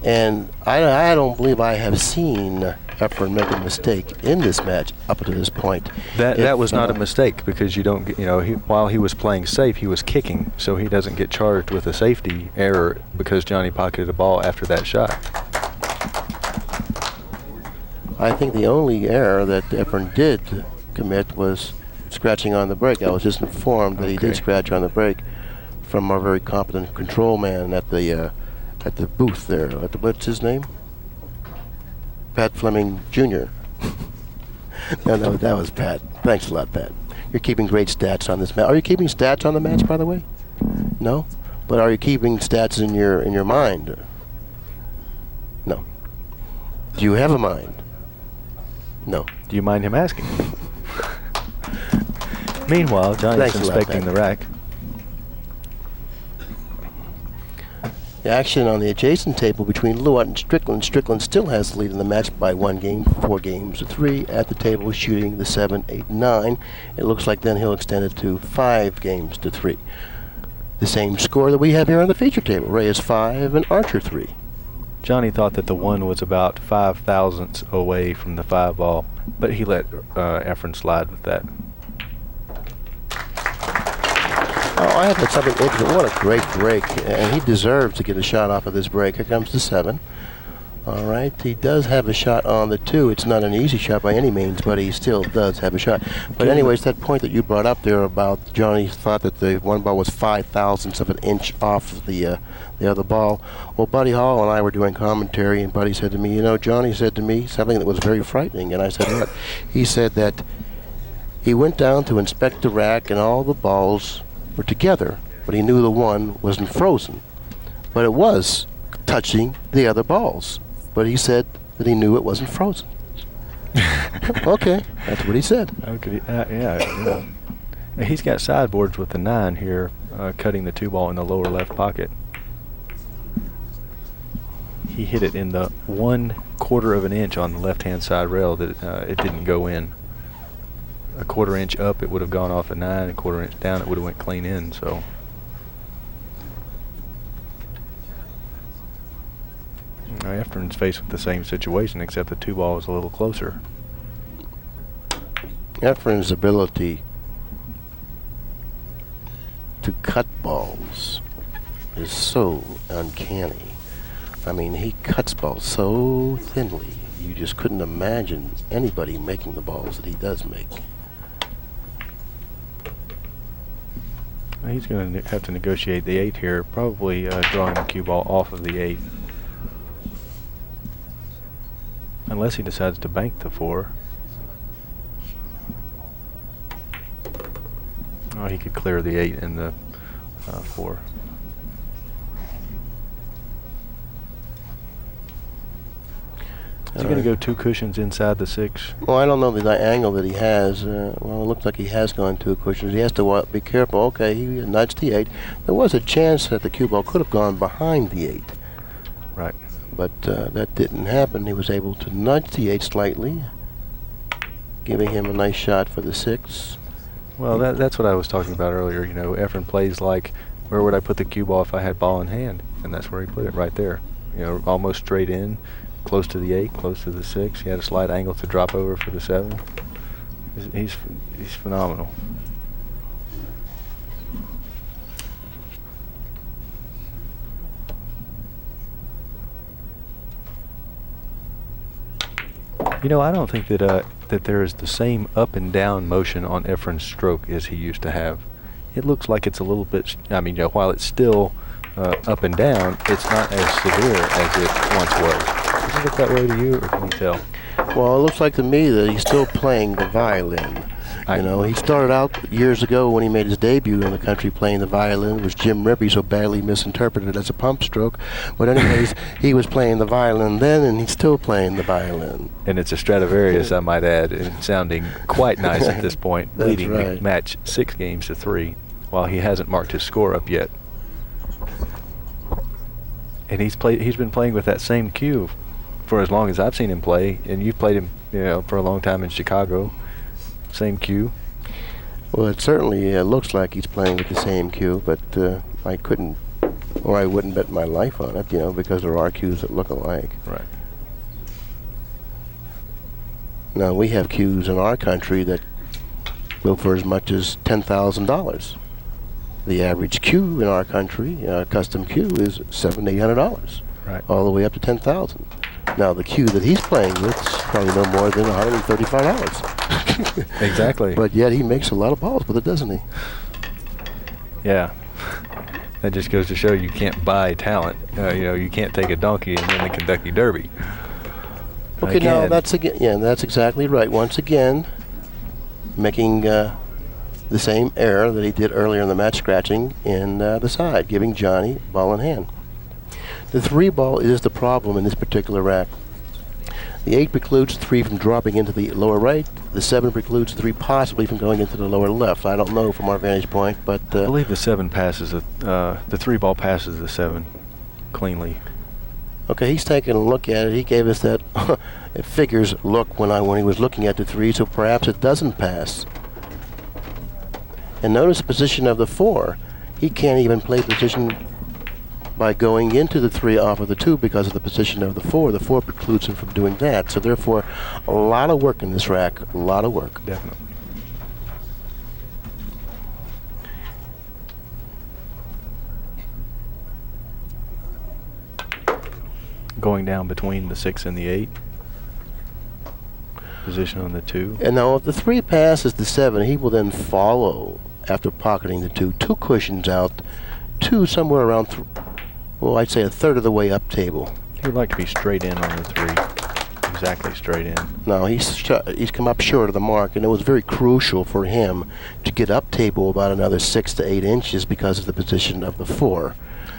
And I don't believe I have seen EFREN make a mistake in this match up to this point. That was not a mistake, because you don't get, while he was playing safe, he was kicking, so he doesn't get charged with a safety error because Johnny pocketed a ball after that shot. I think the only error that EFREN did commit was scratching on the break. I was just informed that he did scratch on the break from our very competent control man at the booth there. What's his name? Pat Fleming Jr. No, that was Pat. Thanks a lot, Pat. You're keeping great stats on this match. Are you keeping stats on the match, by the way? No? But are you keeping stats in your mind? No. Do you have a mind? No. Do you mind him asking? Meanwhile, Johnny's inspecting the rack. The action on the adjacent table between Luat and Strickland. Strickland still has the lead in the match by 1 game, 4 games to 3. At the table, shooting the 7, 8, 9. It looks like then he'll extend it to 5 games to 3. The same score that we have here on the feature table. Reyes 5 and Archer 3. Johnny thought that the 1 was about 0.05 away from the 5-ball, but he let EFREN slide with that. Oh, I have something interesting. What a great break. And he deserves to get a shot off of this break. Here comes the 7. All right. He does have a shot on the 2. It's not an easy shot by any means, but he still does have a shot. But anyways, that point that you brought up there about Johnny thought that the 1 ball was 0.05 of an inch off the other ball. Well, Buddy Hall and I were doing commentary, and Buddy said to me, Johnny said to me something that was very frightening. And I said, what? He said that he went down to inspect the rack, and all the balls were together, but he knew the 1 wasn't frozen. But it was touching the other balls. But he said that he knew it wasn't frozen. Okay, that's what he said. Okay, yeah. He's got sideboards with the 9 here, cutting the 2-ball in the lower left pocket. He hit it in the 1/4 of an inch on the left-hand side rail that it didn't go in. A 1/4 inch up, it would have gone off at 9. A 1/4 inch down, it would have went clean in. So EFREN's faced with the same situation, except the 2-ball is a little closer. EFREN's ability to cut balls is so uncanny. I mean, he cuts balls so thinly, you just couldn't imagine anybody making the balls that he does make. He's going to have to negotiate the 8 here, probably drawing the cue ball off of the 8. Unless he decides to bank the 4. Oh, he could clear the 8 and the 4. Is he going to go 2 cushions inside the 6? Well, I don't know the angle that he has. Well, it looks like he has gone 2 cushions. He has to be careful. Okay, he nudged the 8. There was a chance that the cue ball could have gone behind the 8. Right. But that didn't happen. He was able to nudge the 8 slightly, giving him a nice shot for the 6. Well, that's what I was talking about earlier. You know, EFREN plays like, where would I put the cue ball if I had ball in hand? And that's where he put it, right there. You know, almost straight in, close to the 8, close to the 6. He had a slight angle to drop over for the 7. He's phenomenal. You know, I don't think that that there is the same up and down motion on EFREN's stroke as he used to have. It looks like it's a little bit, I mean, you know, while it's still up and down, it's not as severe as it once was. Does it look that way to you, or can you tell? Well, it looks like to me that he's still playing the violin. You know, he started out years ago when he made his debut in the country playing the violin, which Jim Rippey so badly misinterpreted as a pump stroke. But anyways, he was playing the violin then, and he's still playing the violin. And it's a Stradivarius, I might add, and sounding quite nice at this point, leading the match 6 games to 3, while he hasn't marked his score up yet. And he's been playing with that same cue for as long as I've seen him play, and you've played him, you know, for a long time in Chicago. Same cue. Well, it certainly looks like he's playing with the same cue, but I couldn't, or I wouldn't bet my life on it, you know, because there are cues that look alike. Right. Now, we have cues in our country that go for as much as $10,000. The average cue in our country, custom cue, is $700–800. Right. All the way up to $10,000. Now, the cue that he's playing with is probably no more than $135. Exactly. But yet he makes a lot of balls with it, doesn't he? Yeah. That just goes to show you can't buy talent. You know, you can't take a donkey and win the Kentucky Derby. Okay, now that's exactly right. Once again, making the same error that he did earlier in the match, scratching in the side, giving Johnny ball in hand. The 3 ball is the problem in this particular rack. The 8 precludes 3 from dropping into the lower right. The 7 precludes 3 possibly from going into the lower left. I don't know from our vantage point, but I believe the 7 passes the 3 ball passes the 7 cleanly. Okay, he's taking a look at it. He gave us that it figures look when he was looking at the 3, so perhaps it doesn't pass. And notice the position of the 4. He can't even play position by going into the 3 off of the 2 because of the position of the 4. The 4 precludes him from doing that. So therefore, a lot of work in this rack. A lot of work. Definitely. Going down between the 6 and the 8. Position on the 2. And now if the 3 passes the 7, he will then follow after pocketing the 2 cushions out to somewhere around well, I'd say a third of the way up table. He would like to be straight in on the 3. Exactly straight in. No, he's come up short of the mark, and it was very crucial for him to get up table about another 6 to 8 inches because of the position of the 4.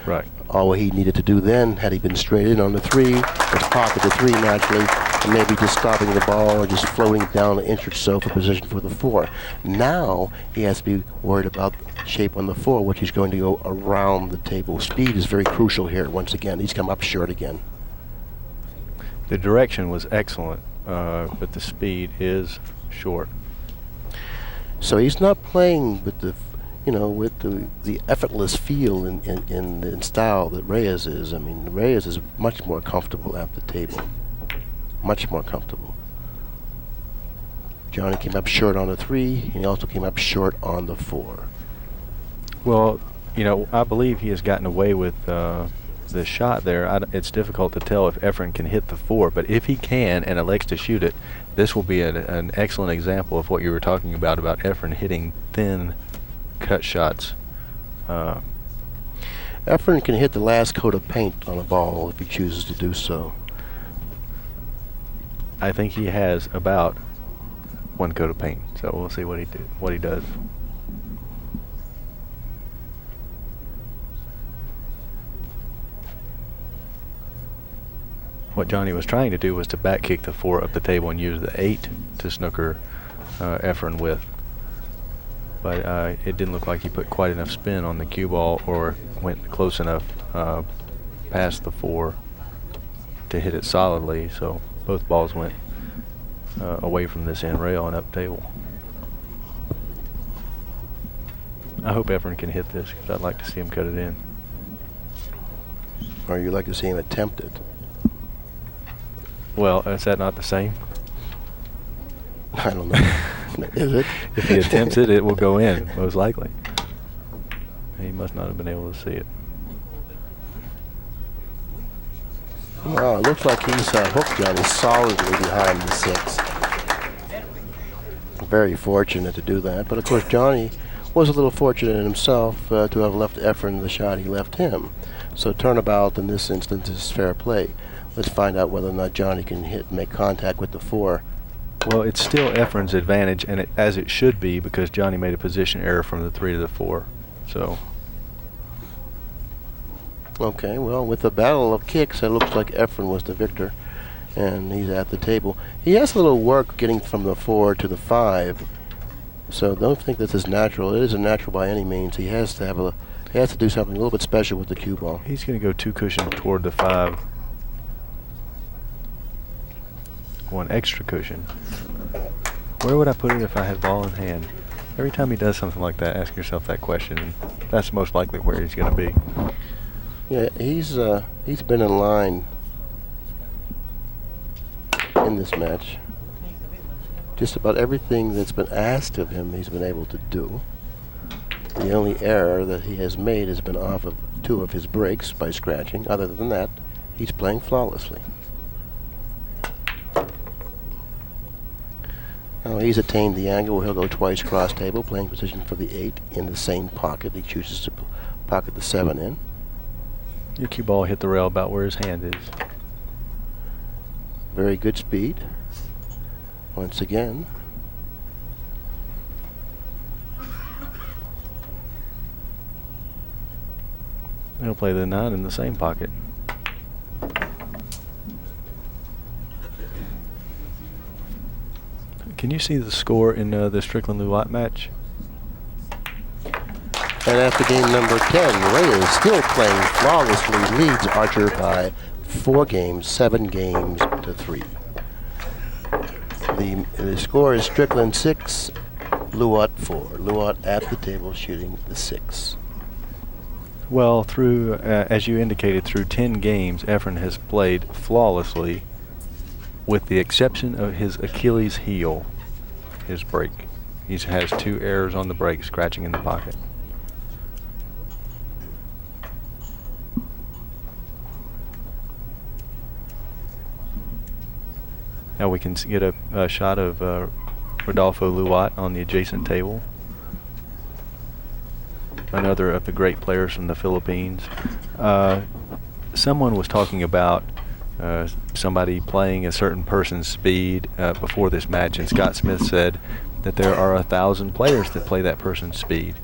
Right. All he needed to do then, had he been straight in on the 3, was pocket the 3 naturally, and maybe just stopping the ball or just floating it down an inch or so for position for the 4. Now he has to be worried about shape on the 4, which he's going to go around the table. Speed is very crucial here. Once again, he's come up short again. The direction was excellent, but the speed is short. So he's not playing with the, with the effortless feel in style that Reyes is. I mean, Reyes is much more comfortable at the table. Much more comfortable. Johnny came up short on the 3, and he also came up short on the 4. Well, I believe he has gotten away with the shot there. It's difficult to tell if EFREN can hit the 4, but if he can and elects to shoot it, this will be an excellent example of what you were talking about EFREN hitting thin cut shots. EFREN can hit the last coat of paint on a ball if he chooses to do so. I think he has about 1 coat of paint, so we'll see what he does. what Johnny was trying to do was to back kick the 4 up the table and use the 8 to snooker EFREN with. But it didn't look like he put quite enough spin on the cue ball or went close enough past the 4 to hit it solidly, so both balls went away from this end rail and up table. I hope EFREN can hit this because I'd like to see him cut it in. Or you'd like to see him attempt it? Well, is that not the same? I don't know. Is it? If he attempts it, it will go in, most likely. He must not have been able to see it. Well, it looks like he's hooked Johnny solidly behind the 6. Very fortunate to do that. But of course, Johnny was a little fortunate in himself to have left EFREN the shot he left him. So turnabout in this instance is fair play. Let's find out whether or not Johnny can make contact with the 4. Well, it's still EFREN's advantage, and as it should be, because Johnny made a position error from the 3 to the 4. So. Okay, well, with the battle of kicks, it looks like EFREN was the victor, and he's at the table. He has a little work getting from the 4 to the 5, so don't think this is natural. It isn't natural by any means. He has to do something a little bit special with the cue ball. He's going to go 2 cushion toward the 5. 1 extra cushion. Where would I put it if I had ball in hand? Every time he does something like that, ask yourself that question, and that's most likely where he's going to be. Yeah, he's been in line in this match. Just about everything that's been asked of him, he's been able to do. The only error that he has made has been off of 2 of his breaks by scratching. Other than that, he's playing flawlessly. Now he's attained the angle where he'll go twice cross table, playing position for the 8 in the same pocket. He chooses to pocket the 7 in. Your cue ball hit the rail about where his hand is. Very good speed. Once again. He'll play the 9 in the same pocket. Can you see the score in the Strickland-Luat match? And after game number 10, Reyes, still playing flawlessly, leads Archer by 4 games, 7 games to 3. The score is Strickland 6, Luat 4. Luat at the table shooting the 6. Well, through, as you indicated, through 10 games, EFREN has played flawlessly, with the exception of his Achilles heel, his break. He has 2 errors on the break, scratching in the pocket. Now we can get a shot of Rodolfo Luat on the adjacent table. Another of the great players from the Philippines. Someone was talking about somebody playing a certain person's speed before this match, and Scott Smith said that there are 1,000 players that play that person's speed.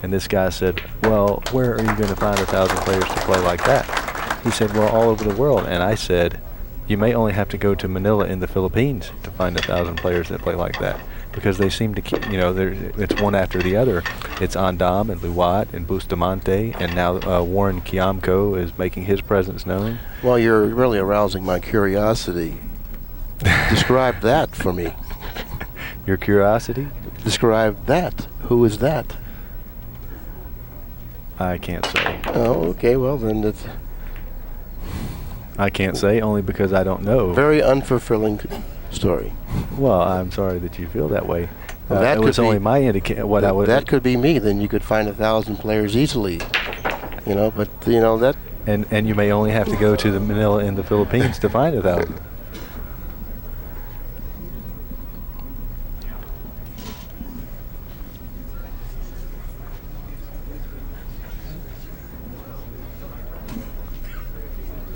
And this guy said, well, where are you going to find 1,000 players to play like that? He said, well, all over the world. And I said, you may only have to go to Manila in the Philippines to find 1,000 players that play like that, because they seem to keep, it's one after the other. It's Andam and Luat and Bustamante, and now Warren Kiamko is making his presence known. Well, you're really arousing my curiosity. Describe that for me. Your curiosity? Describe that. Who is that? I can't say. Oh, okay. Well, then it's... I can't say, only because I don't know. Very unfulfilling story. Well, I'm sorry that you feel that way. Well, it was only my indication. What I would. That could be me. Then you could find 1,000 players easily. But that. And you may only have to go to the Manila in the Philippines to find 1,000.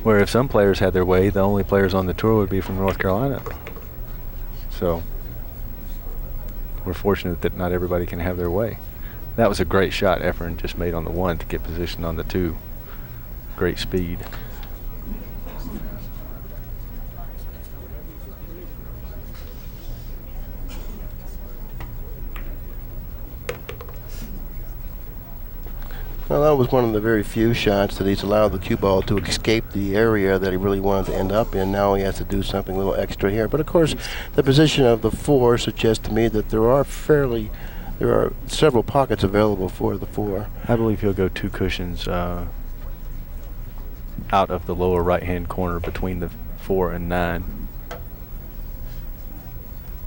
Where if some players had their way, the only players on the tour would be from North Carolina. So we're fortunate that not everybody can have their way. That was a great shot EFREN just made on the 1 to get positioned on the 2. Great speed. Well, that was one of the very few shots that he's allowed the cue ball to escape the area that he really wanted to end up in. Now he has to do something a little extra here. But of course, the position of the 4 suggests to me that there are several pockets available for the 4. I believe he'll go 2 cushions out of the lower right-hand corner between the 4 and 9,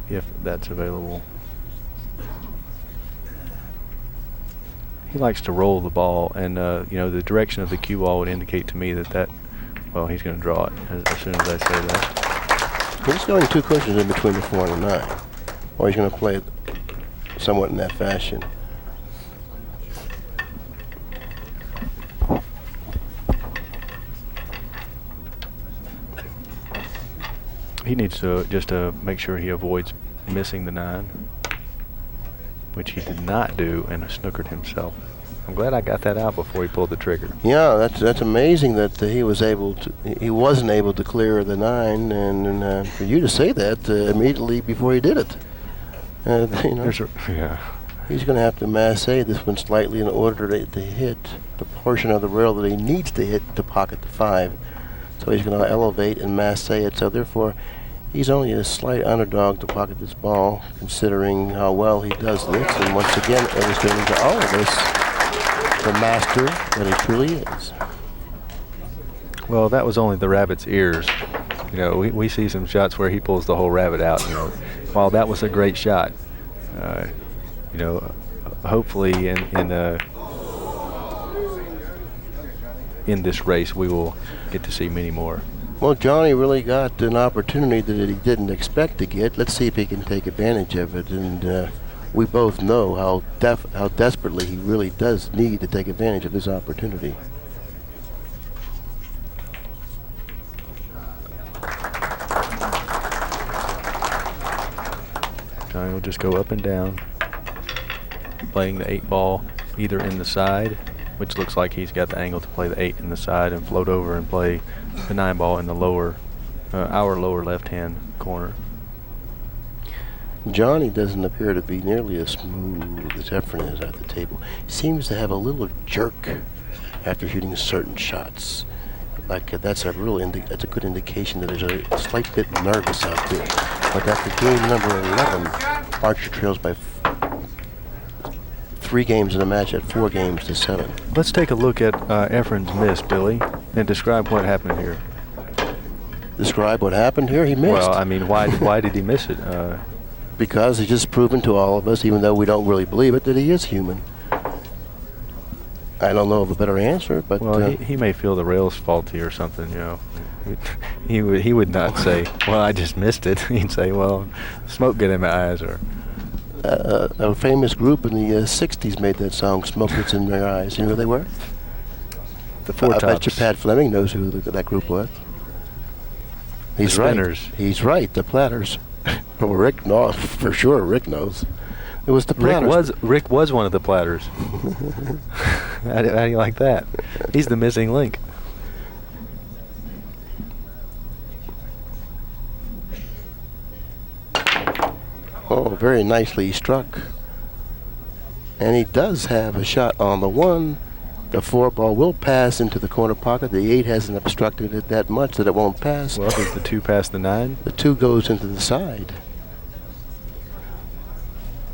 if that's available. He likes to roll the ball, and the direction of the cue ball would indicate to me that well, he's going to draw it as soon as I say that. He's going 2 cushions in between the 4 and the 9, or he's going to play it somewhat in that fashion. He needs to just make sure he avoids missing the 9, which he did not do, and snookered himself. I'm glad I got that out before he pulled the trigger. Yeah, that's amazing that he wasn't able to clear the 9, and for you to say that immediately before he did it. Yeah. He's going to have to masse this one slightly in order to hit the portion of the rail that he needs to hit to pocket the 5. So he's going to elevate and masse it. So therefore, he's only a slight underdog to pocket this ball, considering how well he does this. And once again, illustrating to all of us the master that he truly is. Well, that was only the rabbit's ears. We see some shots where he pulls the whole rabbit out. While that was a great shot, hopefully in this race we will get to see many more. Well, Johnny really got an opportunity that he didn't expect to get. Let's see if he can take advantage of it. And we both know how desperately he really does need to take advantage of this opportunity. Johnny will just go up and down, playing the 8 ball either in the side, which looks like he's got the angle to play the 8 in the side, and float over and play the 9 ball in the our lower left-hand corner. Johnny doesn't appear to be nearly as smooth as EFREN is at the table. He seems to have a little jerk after shooting certain shots. Like that's a good indication that there's a slight bit nervous out there. But after game number 11, Archer trails by 3 games in a match at 4 games to 7. Let's take a look at EFREN's miss, Billy, and describe what happened here. Describe what happened here? He missed. Well, I mean, why did he miss it? Because he's just proven to all of us, even though we don't really believe it, that he is human. I don't know of a better answer, but well, he may feel the rail's faulty or something. He would not say, "Well, I just missed it." He'd say, "Well, smoke get in my eyes." Or a famous group in the '60s made that song, "Smoke Gets in Their Eyes." You know who they were? The Four Tops. I bet you Pat Fleming knows who that group was. He's the right. Spinners. He's right. The Platters. Well, Rick, no, for sure, Rick knows. It was the Platters. Rick was one of the Platters. How do you like that? He's the missing link. Oh, very nicely struck. And he does have a shot on the 1. The 4 ball will pass into the corner pocket. The 8 hasn't obstructed it that much that it won't pass. Well, does the 2 pass the 9? The 2 goes into the side.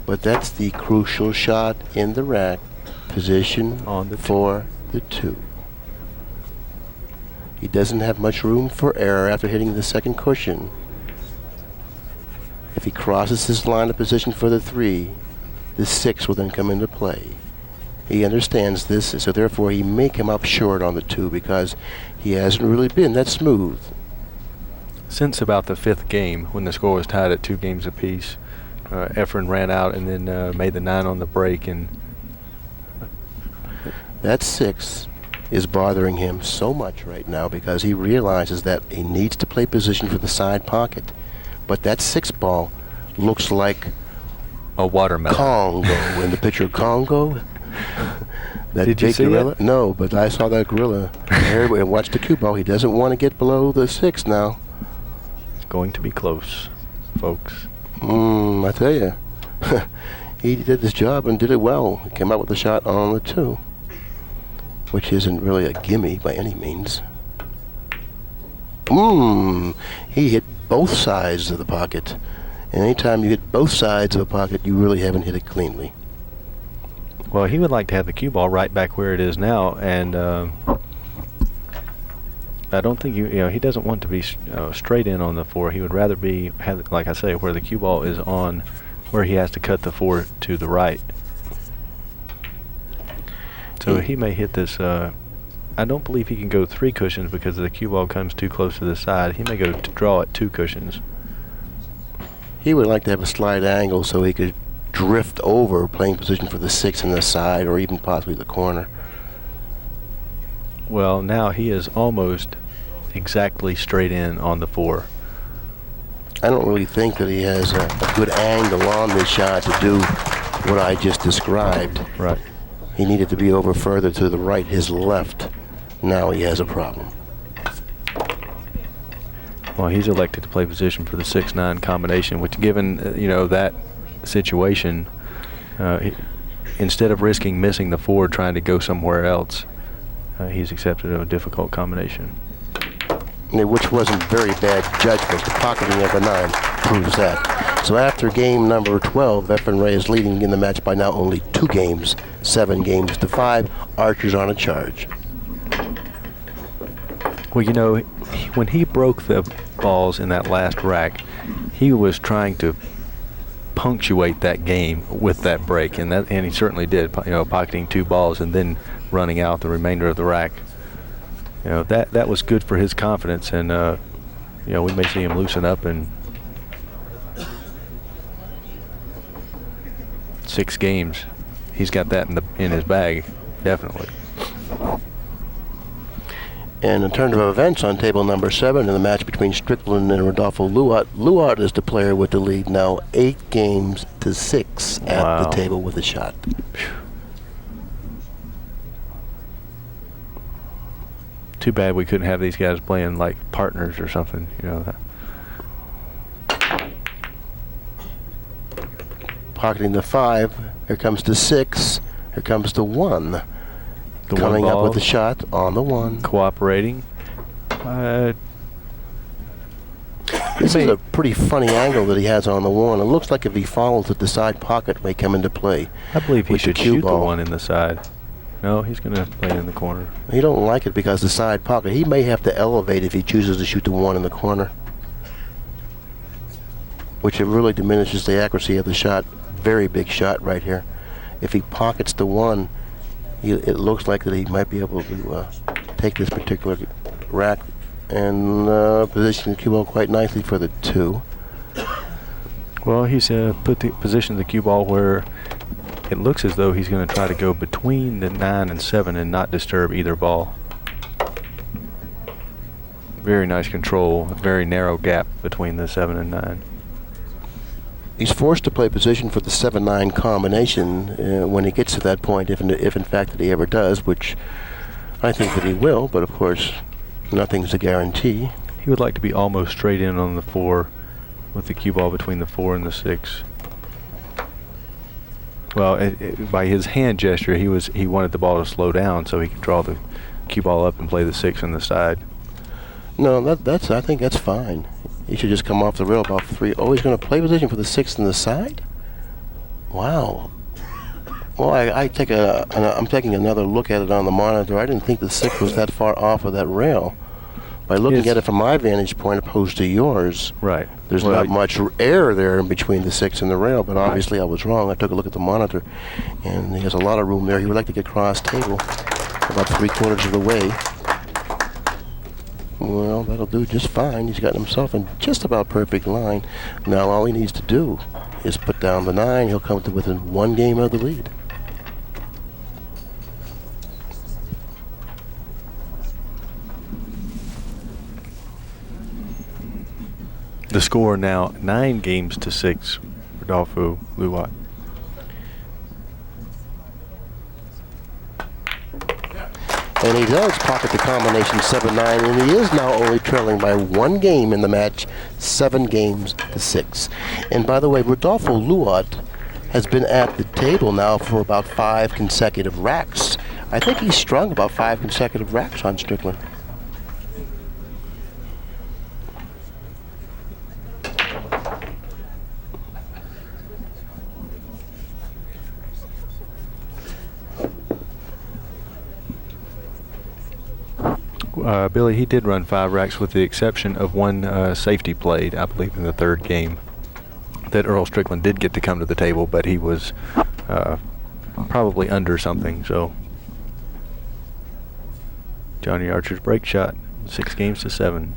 But that's the crucial shot in the rack position for the 2. He doesn't have much room for error after hitting the second cushion. If he crosses his line of position for the 3, the 6 will then come into play. He understands this, so therefore he may come up short on the 2 because he hasn't really been that smooth. Since about the 5th game, when the score was tied at 2 games apiece, EFREN ran out and then made the 9 on the break, and that 6 is bothering him so much right now because he realizes that he needs to play position for the side pocket. But that 6 ball looks like a watermelon. Congo in the picture of Congo. That Did you big see gorilla? it? No, but I saw that gorilla and watched the cue ball. He doesn't want to get below the 6 now. It's going to be close, folks. I tell you, he did his job and did it well. He came out with a shot on the 2. which isn't really a gimme by any means. He hit both sides of the pocket. And anytime you hit both sides of a pocket, you really haven't hit it cleanly. Well, he would like to have the cue ball right back where it is now, and I don't think he doesn't want to be straight in on the 4. He would rather have, like I say, where the cue ball is on, where he has to cut the 4 to the right. So he may hit this. I don't believe he can go 3 cushions because the cue ball comes too close to the side. He may go to draw at 2 cushions. He would like to have a slight angle so he could drift over playing position for the 6 in the side or even possibly the corner. Well, now he is almost exactly straight in on the 4. I don't really think that he has a good angle on this shot to do what I just described. Right. He needed to be over further to the right, his left. Now he has a problem. Well, he's elected to play position for the 6-9 combination, which, given that situation, instead of risking missing the 4 trying to go somewhere else, he's accepted a difficult combination. Which wasn't very bad judgment. The pocketing of the 9 proves that. So after game number 12, EFREN Reyes leading in the match by now only 2 games, 7 games to 5. Archer's on a charge. Well, when he broke the balls in that last rack, he was trying to punctuate that game with that break, and he certainly did. Pocketing 2 balls and then running out the remainder of the rack. That was good for his confidence, and we may see him loosen up in 6 games. He's got that in his bag, definitely. And in turn of events on table number 7 in the match between Strickland and Rodolfo Luat. Luat is the player with the lead now 8 games to 6 at the table with a shot. Too bad we couldn't have these guys playing like partners or something, Pocketing the 5. Here comes the 6. Here comes the 1. Coming up with a shot on the 1. Cooperating. This is a pretty funny angle that he has on the 1. It looks like if he follows it, the side pocket may come into play. I believe he should shoot the 1 in the side. No, he's going to play it in the corner. He don't like it because the side pocket. He may have to elevate if he chooses to shoot the 1 in the corner, which it really diminishes the accuracy of the shot. Very big shot right here. If he pockets the 1, it looks like that he might be able to take this particular rack and position the cue ball quite nicely for the 2. Well, he's put the position of the cue ball where it looks as though he's going to try to go between the 9 and 7 and not disturb either ball. Very nice control, a very narrow gap between the 7 and 9. He's forced to play position for the 7-9 combination when he gets to that point, if in fact that he ever does, which I think that he will, but of course nothing's a guarantee. He would like to be almost straight in on the 4 with the cue ball between the 4 and the 6. Well, by his hand gesture, he wanted the ball to slow down so he could draw the cue ball up and play the 6 on the side. No, I think that's fine. He should just come off the rail about 3. Oh, he's going to play position for the 6 on the side? Wow. Well, I'm taking another look at it on the monitor. I didn't think the 6 was that far off of that rail. By looking at it from my vantage point opposed to yours, right? There's not much air there in between the 6 and the rail, but obviously I was wrong. I took a look at the monitor, and he has a lot of room there. He would like to get cross table about 3/4 of the way. Well, that'll do just fine. He's gotten himself in just about perfect line. Now all he needs to do is put down the 9. He'll come to within 1 game of the lead. The score now 9 games to 6, Rodolfo Luat. And he does pocket the combination 7-9, and he is now only trailing by 1 game in the match, 7 games to 6. And by the way, Rodolfo Luat has been at the table now for about 5 consecutive racks. I think he's strung about 5 consecutive racks on Strickland. Billy, he did run 5 racks with the exception of one safety played, I believe, in the 3rd game. That Earl Strickland did get to come to the table, but he was probably under something. So Johnny Archer's break shot, 6 games to 7.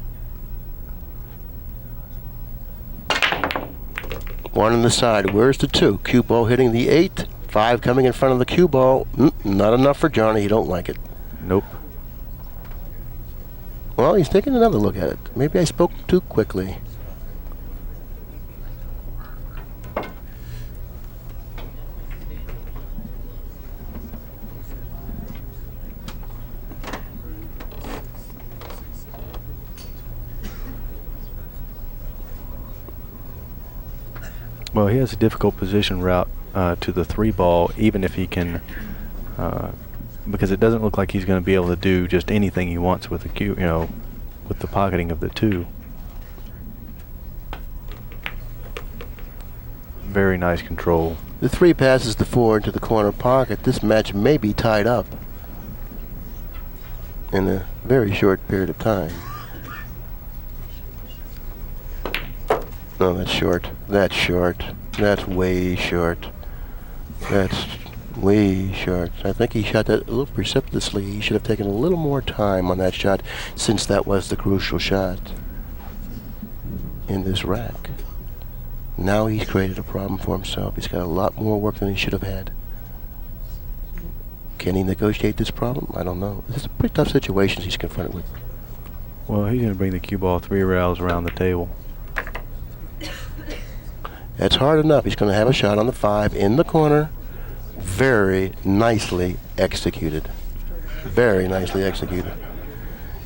One on the side. Where's the 2? Cue ball hitting the 8. 5 coming in front of the cue ball. Not enough for Johnny. He don't like it. Nope. Well, he's taking another look at it. Maybe I spoke too quickly. Well, he has a difficult position route to the 3 ball, even if he can, because it doesn't look like he's going to be able to do just anything he wants with the cue, with the pocketing of the 2. Very nice control. The 3 passes the 4 into the corner pocket. This match may be tied up in a very short period of time. No, that's short. That's short. That's way short. That's way short. I think he shot that a little precipitously. He should have taken a little more time on that shot, since that was the crucial shot in this rack. Now he's created a problem for himself. He's got a lot more work than he should have had. Can he negotiate this problem? I don't know. This is a pretty tough situation he's confronted with. Well, he's going to bring the cue ball 3 rails around the table. That's hard enough. He's going to have a shot on the 5 in the corner. Very nicely executed. Very nicely executed.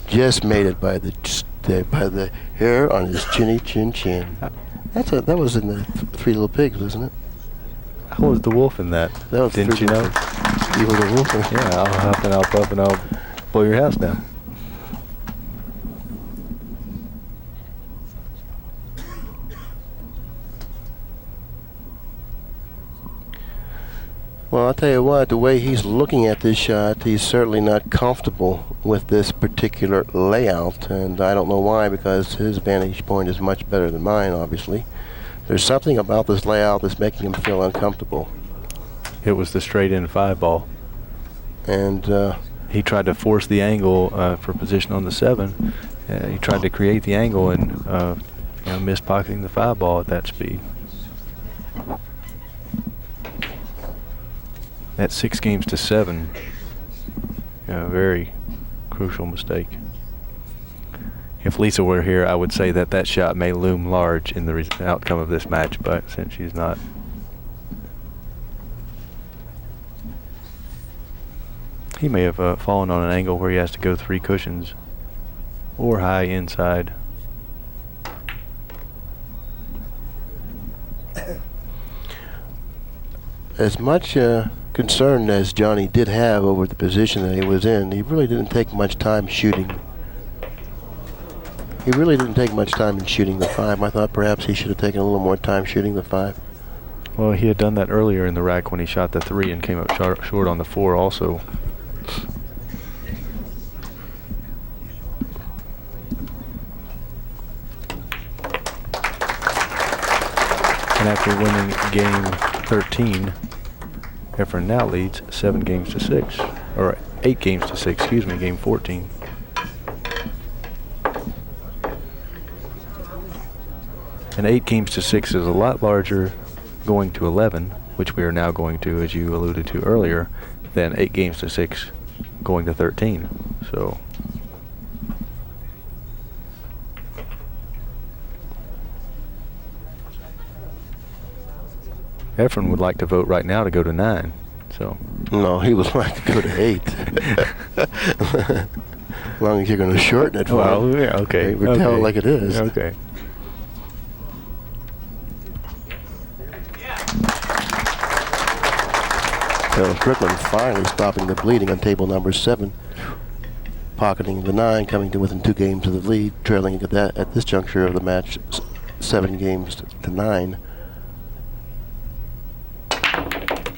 Just made it by the hair on his chinny chin. That was in the 3 Little Pigs, wasn't it? I was the wolf in that. That was Didn't you know? You were the wolf. Yeah, I'll huff and I'll puff and I'll blow your house down. Well, I'll tell you what, the way he's looking at this shot, he's certainly not comfortable with this particular layout, and I don't know why, because his vantage point is much better than mine, obviously. There's something about this layout that's making him feel uncomfortable. It was the straight-in 5 ball. And he tried to force the angle for position on the 7. He tried to create the angle and missed pocketing the 5 ball at that speed. That's 6 games to 7. A very crucial mistake. If Lisa were here, I would say that shot may loom large in the outcome of this match, but since she's not. He may have fallen on an angle where he has to go 3 cushions or high inside. as much concern as Johnny did have over the position that he was in, he really didn't take much time shooting. He really didn't take much time in shooting the 5. I thought perhaps he should have taken a little more time shooting the 5. Well, he had done that earlier in the rack when he shot the 3 and came up short on the 4 also. And after winning game 13, EFREN now leads 7 games to 6, or 8 games to 6, excuse me, game 14. And 8 games to 6 is a lot larger going to 11, which we are now going to, as you alluded to earlier, than 8 games to 6 going to 13. So EFREN would like to vote right now to go to 9. So no, he would like to go to 8. As long as you're going to shorten it for him. Yeah, okay. We're telling it like it is. Okay. Strickland finally stopping the bleeding on table number 7. Pocketing the 9, coming to within 2 games of the lead, trailing at this juncture of the match 7 games to 9.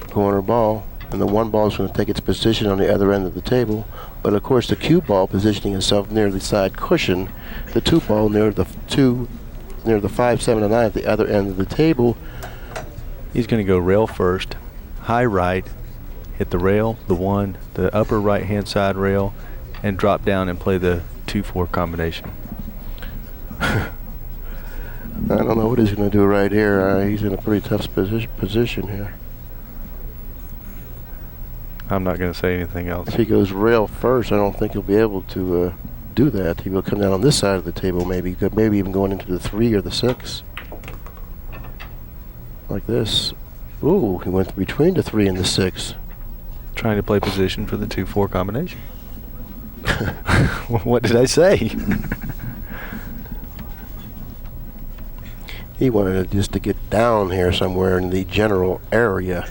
Corner ball, and the 1 ball is going to take its position on the other end of the table. But of course, the cue ball positioning itself near the side cushion, the 2 ball near the 5, 7, and 9 at the other end of the table. He's going to go rail first, high right, hit the rail, the 1, the upper right-hand side rail, and drop down and play the 2-4 combination. I don't know what he's going to do right here. He's in a pretty tough position here. I'm not going to say anything else. If he goes rail first, I don't think he'll be able to do that. He will come down on this side of the table, maybe even going into the 3 or the 6. Like this. Ooh, he went between the 3 and the 6. Trying to play position for the 2-4 combination. What did I say? He wanted just to get down here somewhere in the general area.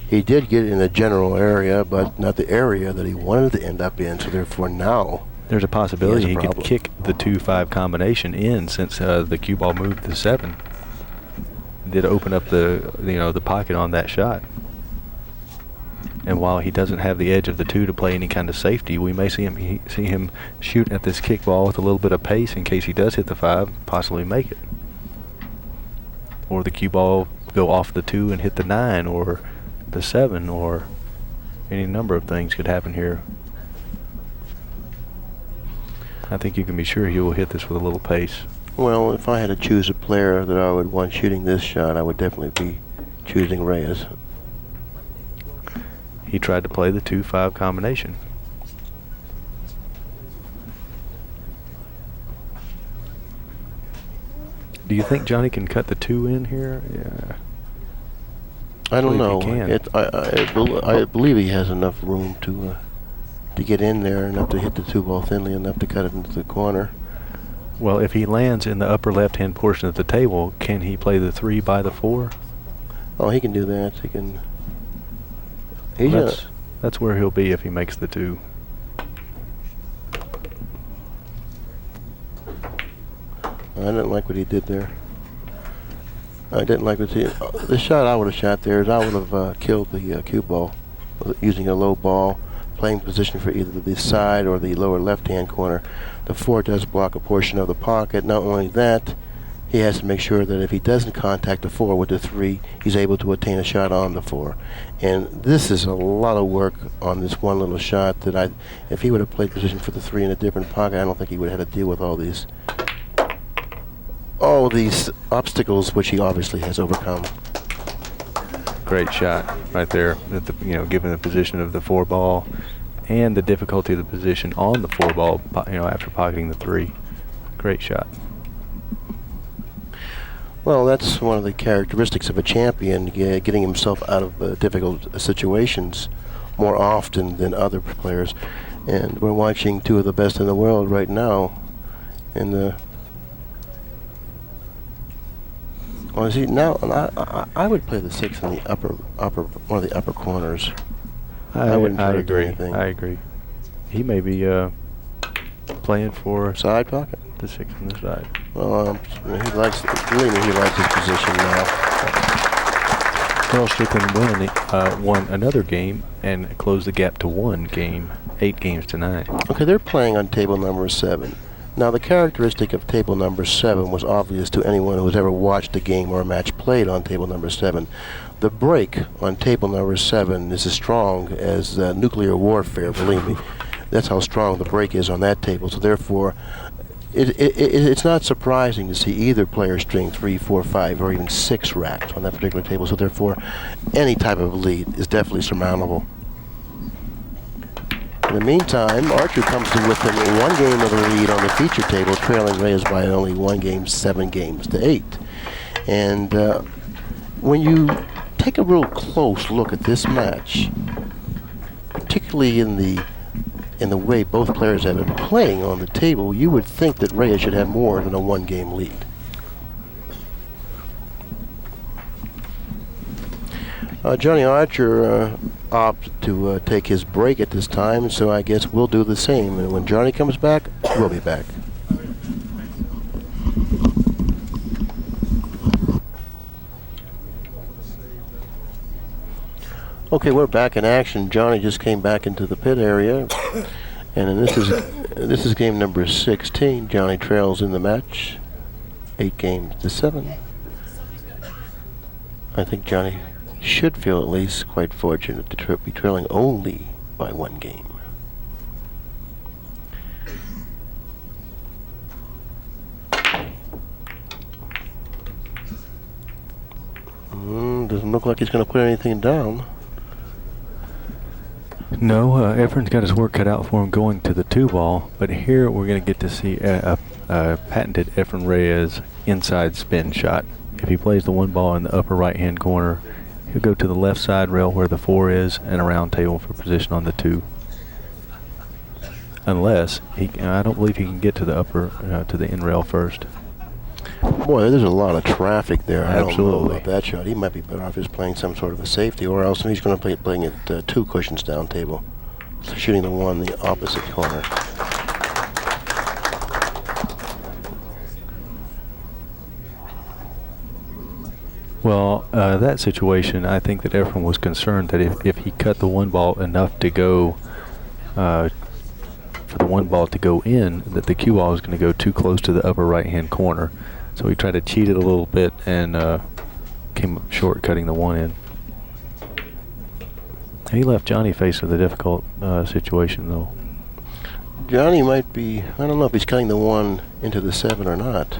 He did get in the general area, but not the area that he wanted to end up in, so therefore now there's a possibility he could kick the 2-5 combination in, since the cue ball moved to 7. Did open up the pocket on that shot. And while he doesn't have the edge of the 2 to play any kind of safety, we may see him shoot at this kickball with a little bit of pace in case he does hit the 5, possibly make it. Or the cue ball go off the 2 and hit the 9 or the 7, or any number of things could happen here. I think you can be sure he will hit this with a little pace. Well, if I had to choose a player that I would want shooting this shot, I would definitely be choosing Reyes. He tried to play the 2-5 combination. Do you think Johnny can cut the 2 in here? Yeah. I don't know. I believe he has enough room to get in there, enough to hit the 2 ball thinly, enough to cut it into the corner. Well, if he lands in the upper left-hand portion of the table, can he play the 3 by the 4? Oh, he can do that. He can. That's where he'll be if he makes the 2. I didn't like what he did there. I didn't like what the shot I would have shot there is I would have killed the cue ball using a low ball, playing position for either the side or the lower left-hand corner. The 4 does block a portion of the pocket. Not only that, he has to make sure that if he doesn't contact the 4 with the 3, he's able to attain a shot on the 4. And this is a lot of work on this one little shot that if he would have played position for the 3 in a different pocket, I don't think he would have had to deal with all these obstacles, which he obviously has overcome. Great shot right there. Given the position of the 4 ball and the difficulty of the position on the 4 ball, after pocketing the 3. Great shot. Well, that's one of the characteristics of a champion, getting himself out of difficult situations more often than other players. And we're watching 2 of the best in the world right now. And I would play the 6 in the upper one of the upper corners. I wouldn't try to do anything. I agree. He may be playing for side pocket. The 6 on the side. Well, he likes his position now. Earl Strickland won another game and closed the gap to 1 game, 8 games to 9. Okay, they're playing on table number 7. Now, the characteristic of table number 7 was obvious to anyone who has ever watched a game or a match played on table number 7. The break on table number 7 is as strong as nuclear warfare, believe me. That's how strong the break is on that table. So therefore, it's not surprising to see either player string 3, 4, 5, or even 6 racks on that particular table. So therefore, any type of lead is definitely surmountable. In the meantime, Archer comes to within 1 game of the lead on the feature table, trailing Reyes by only 1 game, 7 games to 8. And when you take a real close look at this match, particularly in the way both players have been playing on the table, you would think that Reyes should have more than a 1-game lead. Johnny Archer opted to take his break at this time, so I guess we'll do the same. And when Johnny comes back, we'll be back. Okay, we're back in action. Johnny just came back into the pit area, and this is game number 16. Johnny trails in the match, 8-7. I think Johnny should feel at least quite fortunate to be trailing only by 1 game. Doesn't look like he's going to put anything down. No, EFREN's got his work cut out for him going to the 2-ball, but here we're going to get to see a patented EFREN Reyes inside spin shot. If he plays the 1-ball in the upper right-hand corner, he'll go to the left side rail where the 4 is and a round table for position on the 2. Unless, I don't believe he can get to the upper, to the end rail first. Boy, there's a lot of traffic there. Absolutely. I don't know about that shot. He might be better off just playing some sort of a safety, or else he's going to play playing at 2 cushions down table, so shooting the 1 in the opposite corner. Well, that situation, I think that EFREN was concerned that if he cut the 1-ball enough to go, for the 1-ball to go in, that the cue ball was going to go too close to the upper right-hand corner. So he tried to cheat it a little bit and came up short cutting the 1 in. He left Johnny faced with a difficult situation, though. Johnny might be, I don't know if he's cutting the 1 into the 7 or not.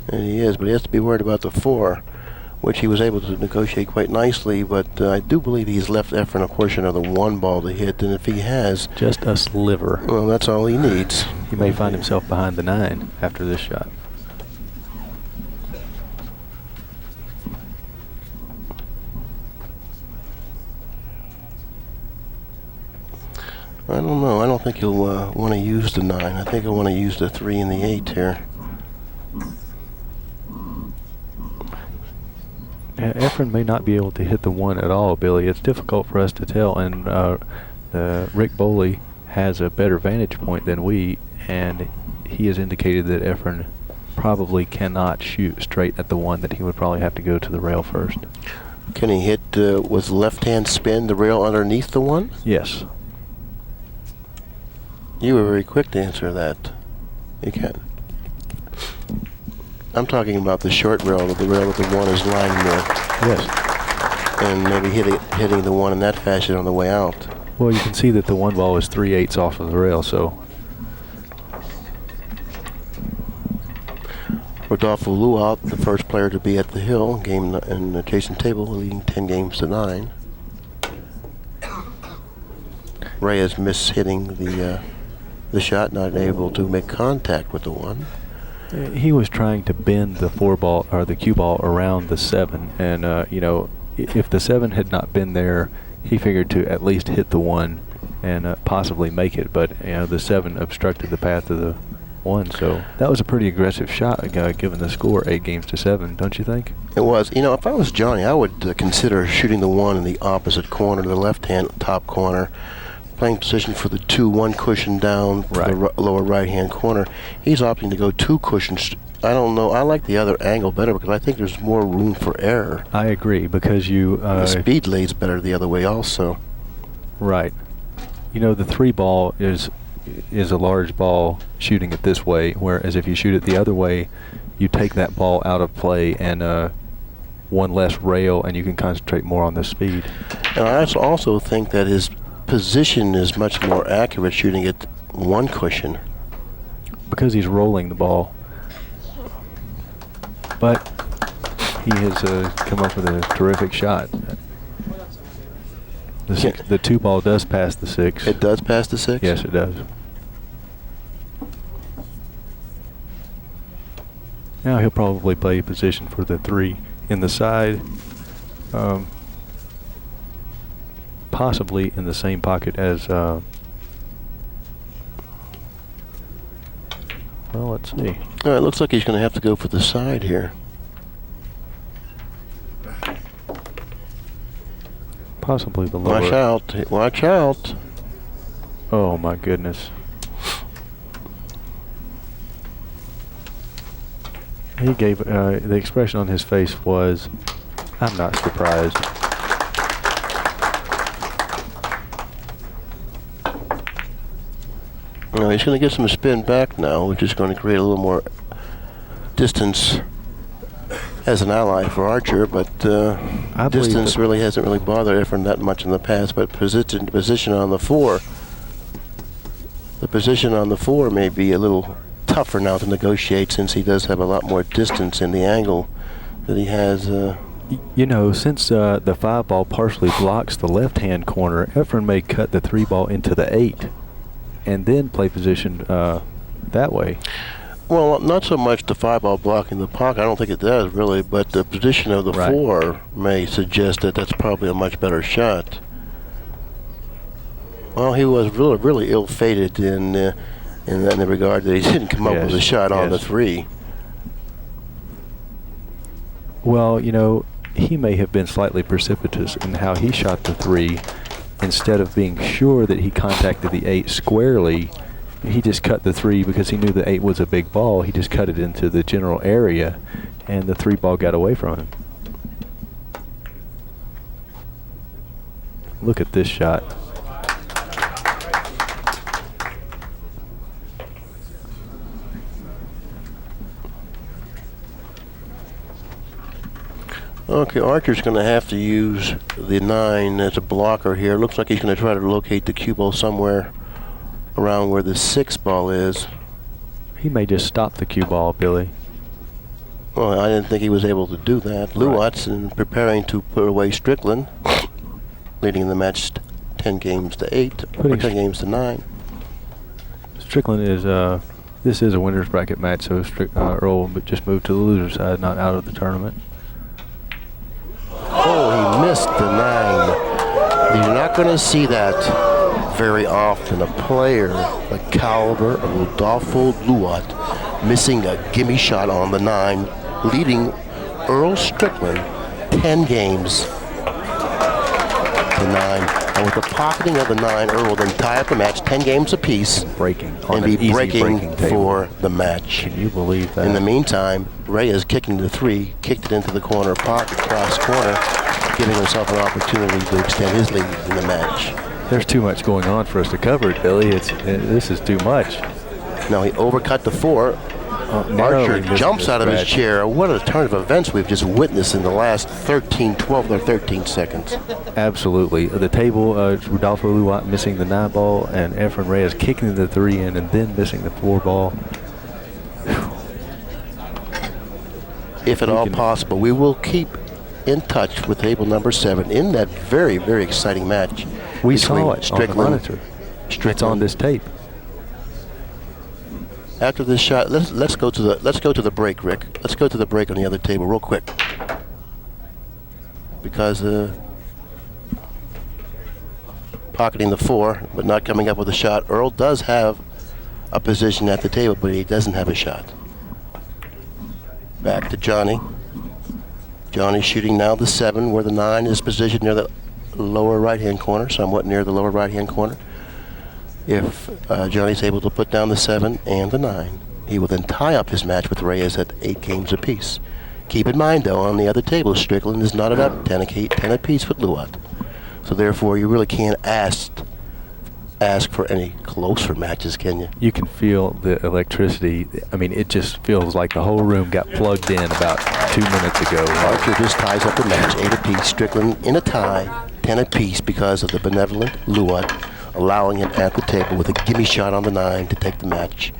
And he is, but he has to be worried about the 4, which he was able to negotiate quite nicely, but I do believe he's left EFREN a portion of the 1-ball to hit, and if he has... Just a sliver. Well, that's all he needs. He may find himself behind the 9 after this shot. I don't know. I don't think he'll want to use the 9. I think he'll want to use the 3 and the 8 here. EFREN may not be able to hit the 1 at all, Billy. It's difficult for us to tell, and Rick Boley has a better vantage point than we, and he has indicated that EFREN probably cannot shoot straight at the 1, that he would probably have to go to the rail first. Can he hit with left-hand spin the rail underneath the 1? Yes. You were very quick to answer that. You can. I'm talking about the short rail, the rail that the 1 is lying near. Yes. And maybe hitting the 1 in that fashion on the way out. Well, you can see that the 1-ball is 3/8 off of the rail, so. Rodolfo Luau, the first player to be at the hill, game in the chasing table, leading 10-9. Reyes mishitting the shot, not able to make contact with the 1. He was trying to bend the 4-ball or the cue ball around the 7, and you know, if the 7 had not been there, he figured to at least hit the 1 and possibly make it. But you know, the 7 obstructed the path of the 1, so that was a pretty aggressive shot, given the score 8-7. Don't you think? It was. You know, if I was Johnny, I would consider shooting the 1 in the opposite corner, the left-hand top corner. Playing position for the 2, 1 cushion down to the lower right-hand corner. He's opting to go 2 cushions. I don't know. I like the other angle better because I think there's more room for error. I agree, because you... the speed lays better the other way also. Right. You know, the 3-ball is a large ball shooting it this way, whereas if you shoot it the other way, you take that ball out of play and 1 less rail, and you can concentrate more on the speed. And I also think that his position is much more accurate shooting it 1 cushion. Because he's rolling the ball. But he has come up with a terrific shot. The 2-ball does pass the 6. It does pass the 6? Yes, it does. Now he'll probably play position for the 3 in the side. Possibly in the same pocket as, well, let's see. All right, looks like he's going to have to go for the side here. Possibly the lower. Watch out. Watch out. Oh, my goodness. He gave, the expression on his face was, I'm not surprised. Well, he's going to get some spin back now, which is going to create a little more distance as an ally for Archer, but distance really hasn't really bothered Efren that much in the past, but position on the 4. The position on the 4 may be a little tougher now to negotiate since he does have a lot more distance in the angle that he has. You know, since the 5 ball partially blocks the left-hand corner, Efren may cut the 3 ball into the 8 and then play position that way. Well, not so much the 5 ball blocking the pocket. I don't think it does really, but the position of the 4 may suggest that that's probably a much better shot. Well, he was really ill-fated in the regard that he didn't come up with a shot on the 3. Well, you know, he may have been slightly precipitous in how he shot the 3. Instead of being sure that he contacted the 8 squarely, he just cut the 3 because he knew the 8 was a big ball. He just cut it into the general area, and the 3 ball got away from him. Look at this shot. Okay, Archer's going to have to use the 9 as a blocker here. Looks like he's going to try to locate the cue ball somewhere around where the 6 ball is. He may just stop the cue ball, Billy. Well, I didn't think he was able to do that. Luat's preparing to put away Strickland, leading the match 10 games to 8, or 10 games to 9. Strickland is, this is a winner's bracket match, so Earl just moved to the loser side, not out of the tournament. Oh, he missed the 9. You're not going to see that very often. A player the caliber of Rodolfo Luat missing a gimme shot on the 9, leading Earl Strickland 10 games to 9. And with the pocketing of the 9, Earl will then tie up the match 10 games apiece and be breaking for the match. Can you believe that? In the meantime, Reyes kicking the 3, kicked it into the corner pocket, cross corner, giving himself an opportunity to extend his lead in the match. There's too much going on for us to cover it, Billy. This is too much. Now he overcut the 4. Archer jumps out of his chair. What a turn of events we've just witnessed in the last 12 or 13 seconds. Absolutely. The table, Rodolfo Luat missing the 9 ball, and EFREN Reyes kicking the 3 in and then missing the 4 ball. If at all possible, we will keep in touch with table number 7 in that very, very exciting match. We saw it on the monitor. It's on this tape. After this shot, let's go to the break, Rick. Let's go to the break on the other table real quick, because pocketing the 4 but not coming up with a shot. Earl does have a position at the table, but he doesn't have a shot. Back to Johnny. Johnny shooting now the 7, where the 9 is positioned near the lower right-hand corner, somewhat near the lower right-hand corner. If Johnny's able to put down the 7 and the 9, he will then tie up his match with Reyes at 8 games apiece. Keep in mind, though, on the other table, Strickland is knotted up 10 apiece with Luat. So therefore, you really can't ask for any closer matches, can you? You can feel the electricity. I mean, it just feels like the whole room got plugged in about 2 minutes ago. Archer just ties up the match 8 apiece. Strickland in a tie, 10 apiece, because of the benevolent Luat allowing him at the table with a gimme shot on the 9 to take the match.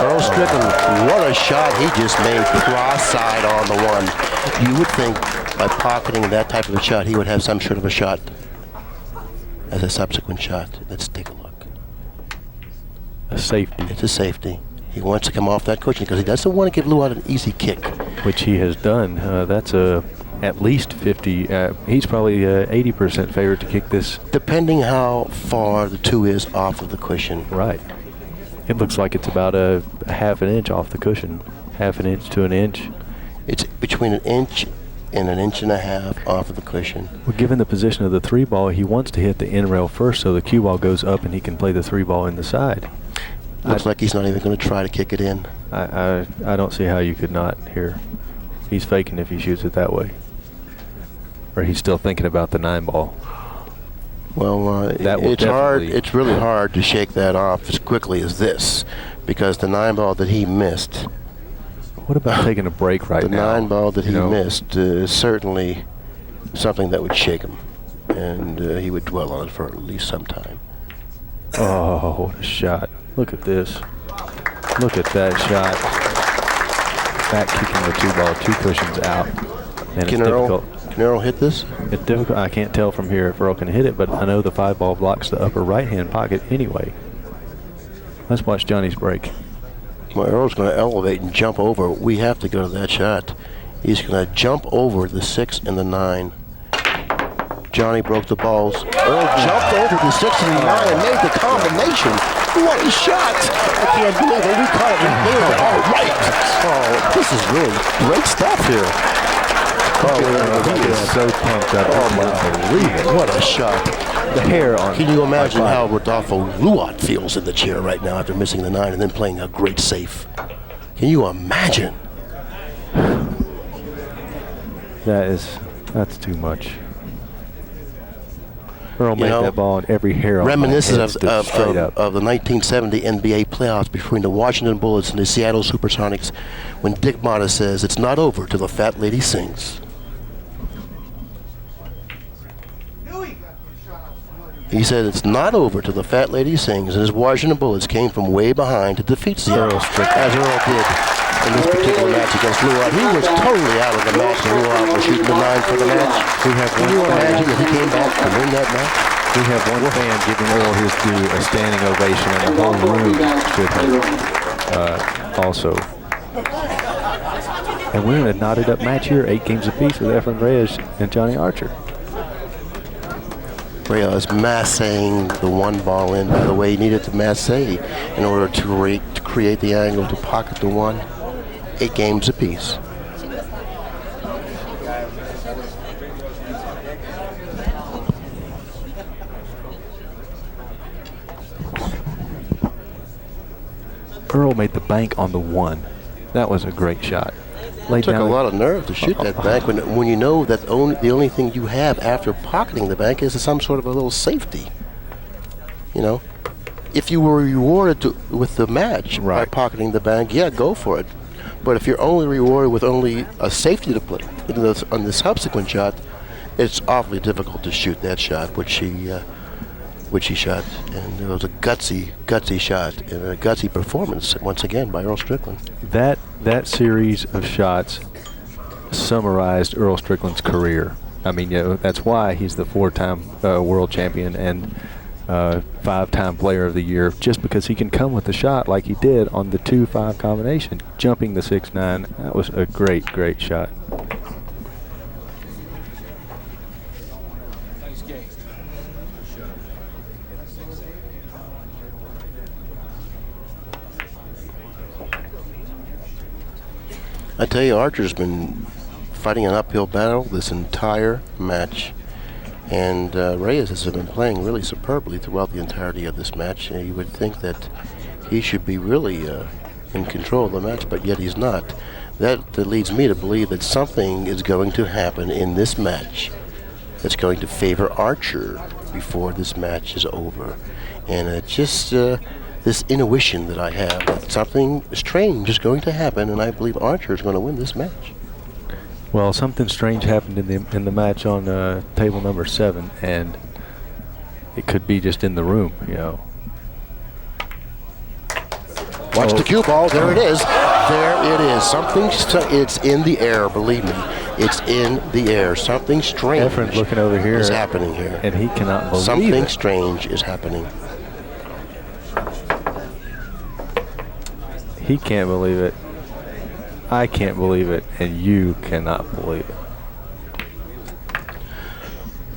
Earl Strickland, what a shot he just made cross-side on the 1. You would think by pocketing that type of a shot, he would have some sort of a shot as a subsequent shot. Let's take a look. A safety. It's a safety. He wants to come off that cushion because he doesn't want to give Luat an easy kick. Which he has done. That's at least 50. He's probably 80% favored to kick this. Depending how far the 2 is off of the cushion. Right. It looks like it's about a half an inch off the cushion. Half an inch to an inch. It's between an inch and an inch and a half off of the cushion. Well, given the position of the 3-ball, he wants to hit the in rail first so the cue ball goes up and he can play the 3-ball in the side. Looks like he's not even going to try to kick it in. I don't see how you could not here. He's faking if he shoots it that way. Or he's still thinking about the 9-ball. Well, it's hard. It's really hard to shake that off as quickly as this, because the 9-ball that he missed. What about taking a break right now? The 9-ball that he missed is certainly something that would shake him, and he would dwell on it for at least some time. Oh, what a shot. Look at this. Look at that shot. Back kicking the 2-ball, 2 cushions out. And Can Earl hit this? It's difficult. I can't tell from here if Earl can hit it, but I know the 5-ball blocks the upper right-hand pocket anyway. Let's watch Johnny's break. Well, Earl's going to elevate and jump over. We have to go to that shot. He's going to jump over the 6 and the 9. Johnny broke the balls. Earl jumped over the 6 and the 9 and made the combination. What a shot! I can't believe it. We caught it in there. All right. Oh, this is really great stuff here. He is so pumped up. Oh, my believe it. What a shot. The hair on. Can you imagine how Rodolfo Luat feels in the chair right now after missing the 9 and then playing a great safe? Can you imagine? That's too much. Earl made that ball and every hair on reminiscent of the up. 1970 NBA playoffs between the Washington Bullets and the Seattle Supersonics when Dick Motta says, "It's not over till the fat lady sings." He said it's not over till the fat lady sings, and his Washington Bullets came from way behind to defeat Seattle, as Earl did in this particular match against Luat. He was totally out of the match, and Luat was shooting the 9 for the match. Can you imagine if he came back to win that match? We have one fan giving Earl his due, a standing ovation, and the whole room should have also. And we're in a knotted up match here, 8 games apiece with EFREN Reyes and Johnny Archer. Reyes massing the 1 ball in. By the way, he needed to masse in order to create the angle to pocket the 1. 8 games apiece. Earl made the bank on the 1. That was a great shot. It took a lot of nerve to shoot that bank when you know that the only thing you have after pocketing the bank is some sort of a little safety. You know, if you were rewarded with the match by pocketing the bank, yeah, go for it. But if you're only rewarded with only a safety to play on the subsequent shot, it's awfully difficult to shoot that shot, which he shot, and it was a gutsy shot and a gutsy performance once again by Earl Strickland. That series of shots summarized Earl Strickland's career. I mean, that's why he's the 4-time world champion and 5-time player of the year, just because he can come with a shot like he did on the 2-5 combination, jumping the 6-9. That was a great shot. I tell you, Archer's been fighting an uphill battle this entire match, and Reyes has been playing really superbly throughout the entirety of this match. You would think that he should be really in control of the match, but yet he's not. That leads me to believe that something is going to happen in this match that's going to favor Archer before this match is over. And it's just this intuition that I have that something strange is going to happen, and I believe Archer is going to win this match. Well, something strange happened in the match on table number 7, and it could be just in the room, you know. Watch the cue ball. There it is. There it is. It's in the air. Believe me, it's in the air. Something strange EFREN's looking over here is happening here, and he cannot believe something strange is happening. He can't believe it. I can't believe it, and you cannot believe it.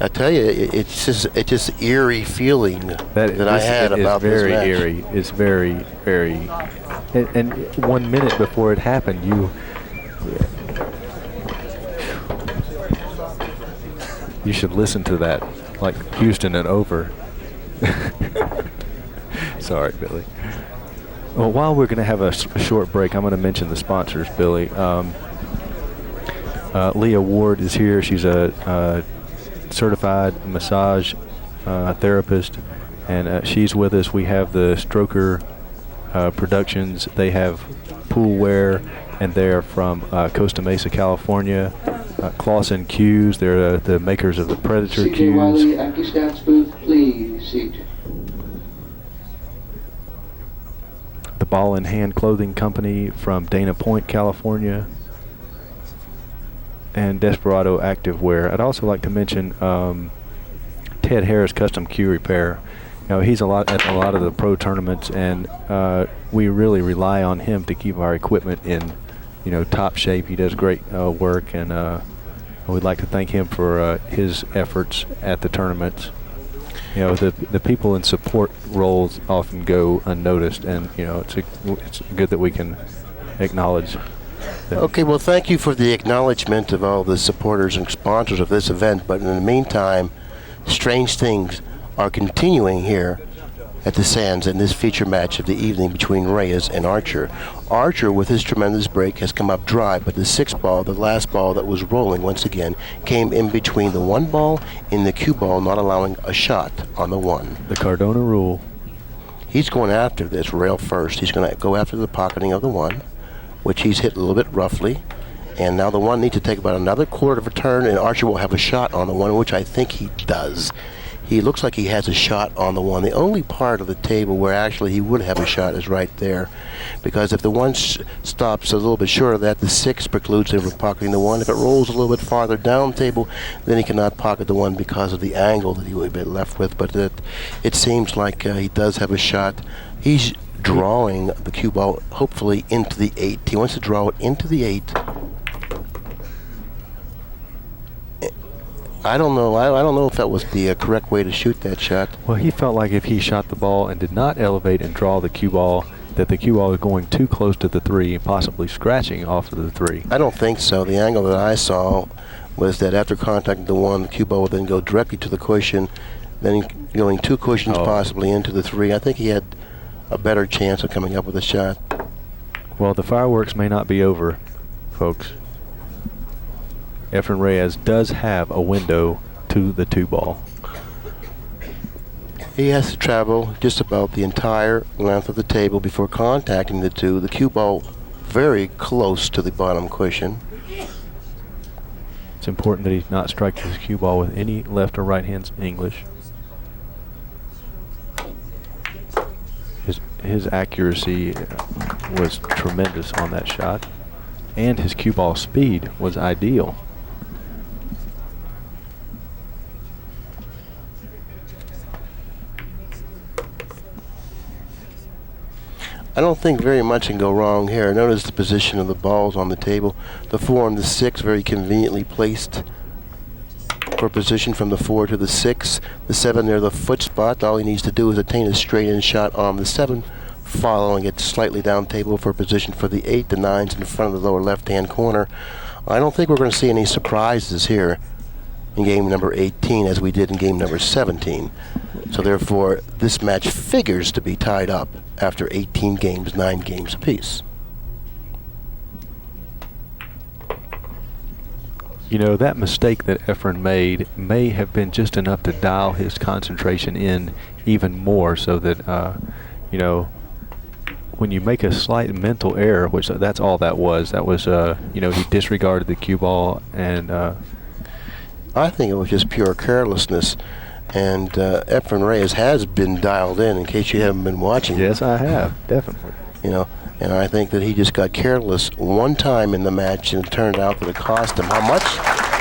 I tell you, it's just eerie feeling that I had about this match. It's very eerie. It's very. And 1 minute before it happened, You should listen to that, like Houston and over. Sorry, Billy. Well, while we're going to have a short break, I'm going to mention the sponsors, Billy. Leah Ward is here. She's a certified massage therapist, and she's with us. We have the Stroker Productions. They have pool wear, and they're from Costa Mesa, California. Clausen Cues, they're the makers of the Predator Cues. Accu-Stats booth, please seat. The Ball and Hand Clothing Company from Dana Point, California. And Desperado Activewear. I'd also like to mention Ted Harris Custom Cue Repair. You know, he's at a lot of the pro tournaments, and we really rely on him to keep our equipment in, top shape. He does great work, and we'd like to thank him for his efforts at the tournaments. You know, the people in support roles often go unnoticed, and it's good that we can acknowledge them. Okay, well, thank you for the acknowledgement of all the supporters and sponsors of this event, but in the meantime, strange things are continuing here at the Sands in this feature match of the evening between Reyes and Archer. Archer, with his tremendous break, has come up dry, but the sixth ball, the last ball that was rolling once again, came in between the one ball and the cue ball, not allowing a shot on the one. The Cardona rule. He's going after this rail first. He's going to go after the pocketing of the one, which he's hit a little bit roughly. And now the one needs to take about another quarter of a turn, and Archer will have a shot on the one, which I think he does. He looks like he has a shot on the one. The only part of the table where actually he would have a shot is right there, because if the one stops a little bit short of that, the six precludes him from pocketing the one. If it rolls a little bit farther down table, then he cannot pocket the one because of the angle that he would be left with. But it seems like he does have a shot. He's drawing the cue ball hopefully into the 8. He wants to draw it into the 8. I don't know. I don't know if that was the correct way to shoot that shot. Well, he felt like if he shot the ball and did not elevate and draw the cue ball, that the cue ball was going too close to the 3, possibly scratching off of the 3. I don't think so. The angle that I saw was that after contacting the 1, the cue ball would then go directly to the cushion, then going 2 cushions possibly into the 3. I think he had a better chance of coming up with a shot. Well, the fireworks may not be over, folks. EFREN Reyes does have a window to the 2 ball. He has to travel just about the entire length of the table before contacting the 2. The cue ball very close to the bottom cushion. It's important that he not strike his cue ball with any left or right hands English. His accuracy was tremendous on that shot, and his cue ball speed was ideal. I don't think very much can go wrong here. Notice the position of the balls on the table. The 4 and the 6 very conveniently placed for position from the 4 to the 6. The 7 near the foot spot. All he needs to do is attain a straight-in shot on the 7, following it slightly down table for position for the 8. The 9's in front of the lower left-hand corner. I don't think we're going to see any surprises here in game number 18 as we did in game number 17. So therefore, this match figures to be tied up after 18 games, 9 games apiece. You know, that mistake that EFREN made may have been just enough to dial his concentration in even more, so that, when you make a slight mental error, which that's all that was, he disregarded the cue ball, and I think it was just pure carelessness. And EFREN Reyes has been dialed in case you haven't been watching. Yes, I have, definitely. And I think that he just got careless one time in the match, and it turned out that it cost him. How much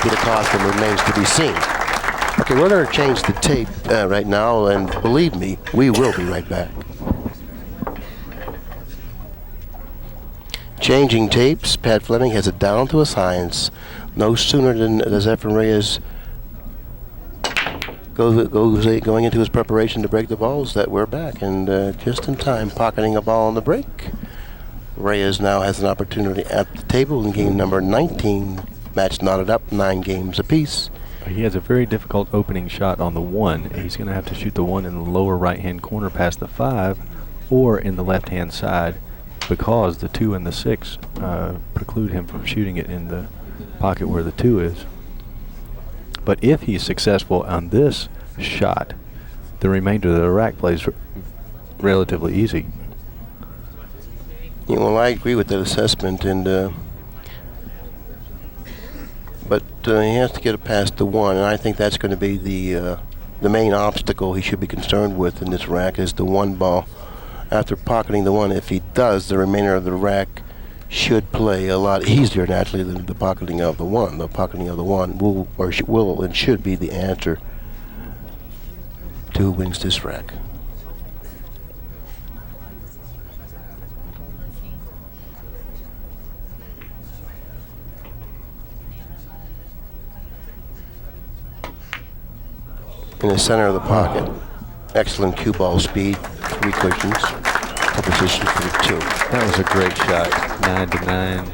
did it cost him remains to be seen. Okay, we're going to change the tape right now, and believe me, we will be right back. Changing tapes. Pat Fleming has it down to a science. No sooner does EFREN Reyes going into his preparation to break the balls that we're back, and just in time, pocketing a ball on the break. Reyes now has an opportunity at the table in game number 19. Match knotted up, 9 games apiece. He has a very difficult opening shot on the 1. He's going to have to shoot the 1 in the lower right-hand corner past the 5 or in the left-hand side, because the 2 and the 6 preclude him from shooting it in the pocket where the 2 is. But if he's successful on this shot, the remainder of the rack plays relatively easy. Yeah, well, I agree with that assessment, and but he has to get it past the 1, and I think that's going to be the main obstacle he should be concerned with in this rack is the 1 ball. After pocketing the 1, if he does, the remainder of the rack should play a lot easier naturally than the pocketing of the 1. The pocketing of the 1 will and should be the answer to who wins this rack. In the center of the pocket, excellent cue ball speed, 3 cushions, a position for the 2. That was a great shot, 9 to 9.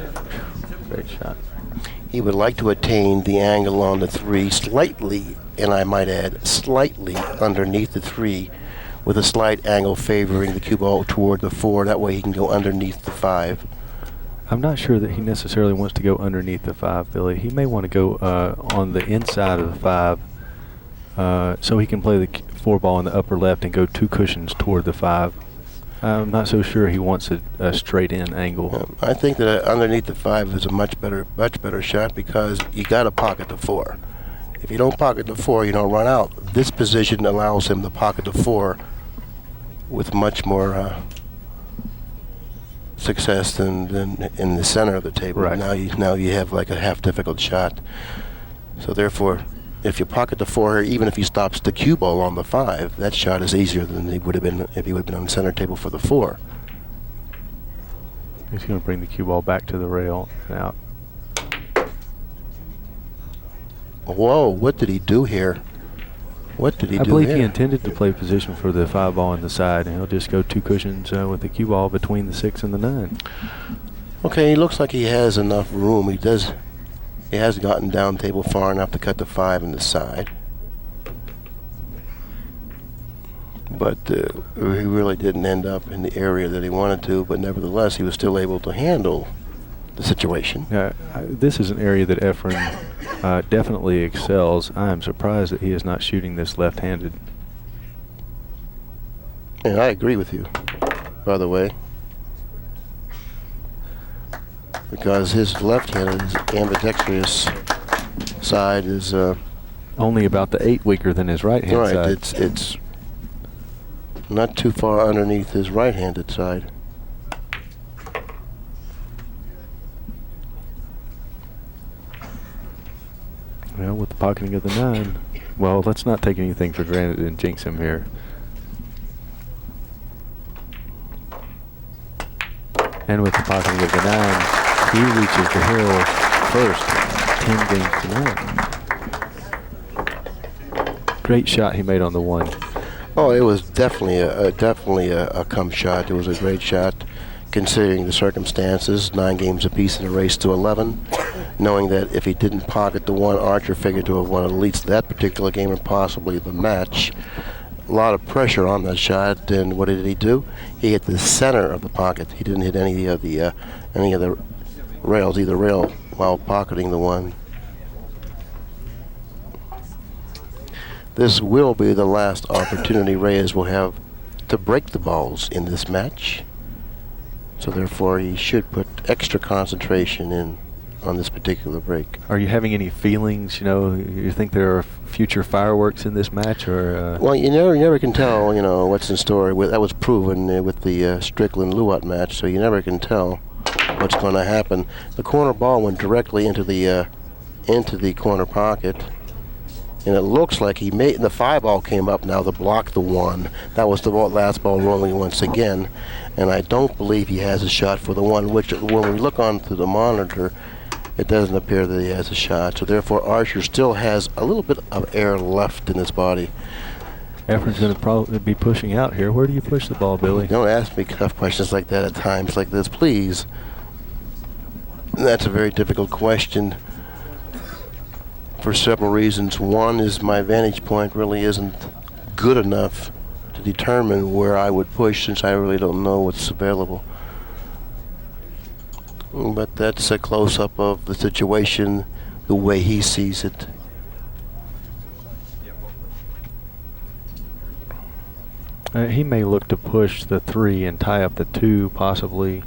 Great shot. He would like to attain the angle on the 3 slightly, and I might add, slightly underneath the 3, with a slight angle favoring the cue ball toward the 4. That way he can go underneath the 5. I'm not sure that he necessarily wants to go underneath the 5, Billy. He may want to go on the inside of the 5. So he can play the 4 ball in the upper left and go 2 cushions toward the 5. I'm not so sure he wants a straight in angle. I think that underneath the 5 is a much better shot because you got to pocket the 4. If you don't pocket the 4, you don't run out. This position allows him to pocket the 4 with much more success than in the center of the table. Right. Now you have like a half difficult shot. So therefore, if you pocket the 4, even if he stops the cue ball on the 5, that shot is easier than he would have been if he would have been on the center table for the 4. He's going to bring the cue ball back to the rail and out. Whoa, what did he do here? What did he do I believe here? he intended to play position for the 5 ball on the side, and he'll just go 2 cushions with the cue ball between the 6 and the 9. Okay, he looks like he has enough room. He has gotten down table far enough to cut the 5 in the side. But he really didn't end up in the area that he wanted to, but nevertheless, he was still able to handle the situation. This is an area that EFREN definitely excels. I am surprised that he is not shooting this left-handed. And I agree with you, by the way. Because his left-handed, his ambidextrous side is only about the 8 weaker than his right-hand side. Right, it's not too far underneath his right-handed side. Well, with the pocketing of the 9, well, let's not take anything for granted and jinx him here. And with the pocketing of the 9, he reaches the hill first, 10 games to 1. Great shot he made on the 1. Oh, it was definitely a come shot. It was a great shot, considering the circumstances. 9 games apiece in a race to 11. Knowing that if he didn't pocket the 1, Archer figured to have won at least that particular game and possibly the match. A lot of pressure on that shot, and what did he do? He hit the center of the pocket. He didn't hit any of the rails, either rail, while pocketing the 1. This will be the last opportunity Reyes will have to break the balls in this match. So therefore, he should put extra concentration in on this particular break. Are you having any feelings? You think there are future fireworks in this match, or? Well, you never can tell. What's in store. That was proven with the Strickland-Luot match. So you never can tell what's going to happen. The corner ball went directly into the corner pocket, and it looks like the 5 ball came up now to block the 1. That was the last ball rolling once again, and I don't believe he has a shot for the 1. Which, when we look onto the monitor, it doesn't appear that he has a shot. So therefore, Archer still has a little bit of air left in his body. EFREN's going to probably be pushing out here. Where do you push the ball, Billy? Don't ask me tough questions like that at times like this, please. That's a very difficult question for several reasons. One is my vantage point really isn't good enough to determine where I would push, since I really don't know what's available. But that's a close-up of the situation, the way he sees it. He may look to push the 3 and tie up the 2, possibly.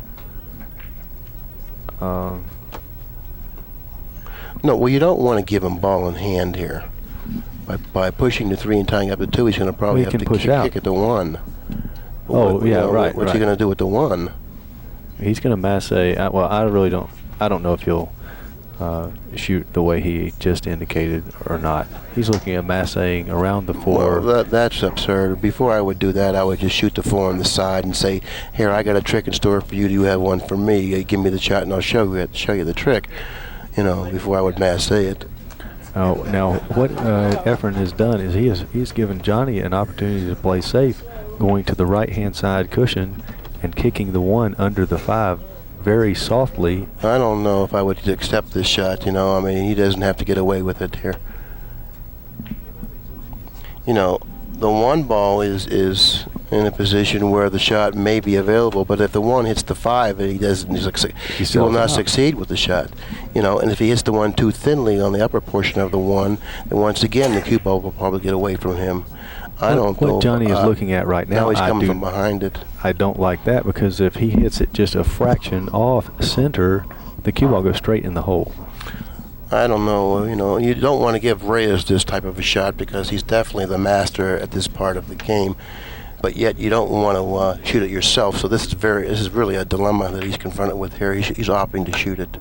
No, well, you don't want to give him ball in hand here. By pushing the 3 and tying up the 2, he's going to probably have to kick it to 1. Oh, yeah, right. What's he going to do with the 1? He's going to masse. Well, I don't know if he'll shoot the way he just indicated or not. He's looking at massing around the 4. Well, that's absurd. Before I would do that, I would just shoot the 4 on the side and say, "Here, I got a trick in store for you. Do you have one for me? Give me the shot, and I'll show you the trick." You know, before I would masse it. Now, what EFREN has done is he's given Johnny an opportunity to play safe, going to the right-hand side cushion and kicking the 1 under the 5 very softly. I don't know if I would accept this shot, you know. I mean, he doesn't have to get away with it here. You know, the 1 ball is in a position where the shot may be available, but if the 1 hits the 5, he will not succeed with the shot. You know, and if he hits the 1 too thinly on the upper portion of the 1, then once again the cue ball will probably get away from him. I don't know. What Johnny is looking at right now, he's coming from behind it. I don't like that, because if he hits it just a fraction off center, the cue ball goes straight in the hole. I don't know. You know, you don't want to give Reyes this type of a shot because he's definitely the master at this part of the game. But yet you don't want to shoot it yourself. So this is really a dilemma that he's confronted with here. He's opting to shoot it.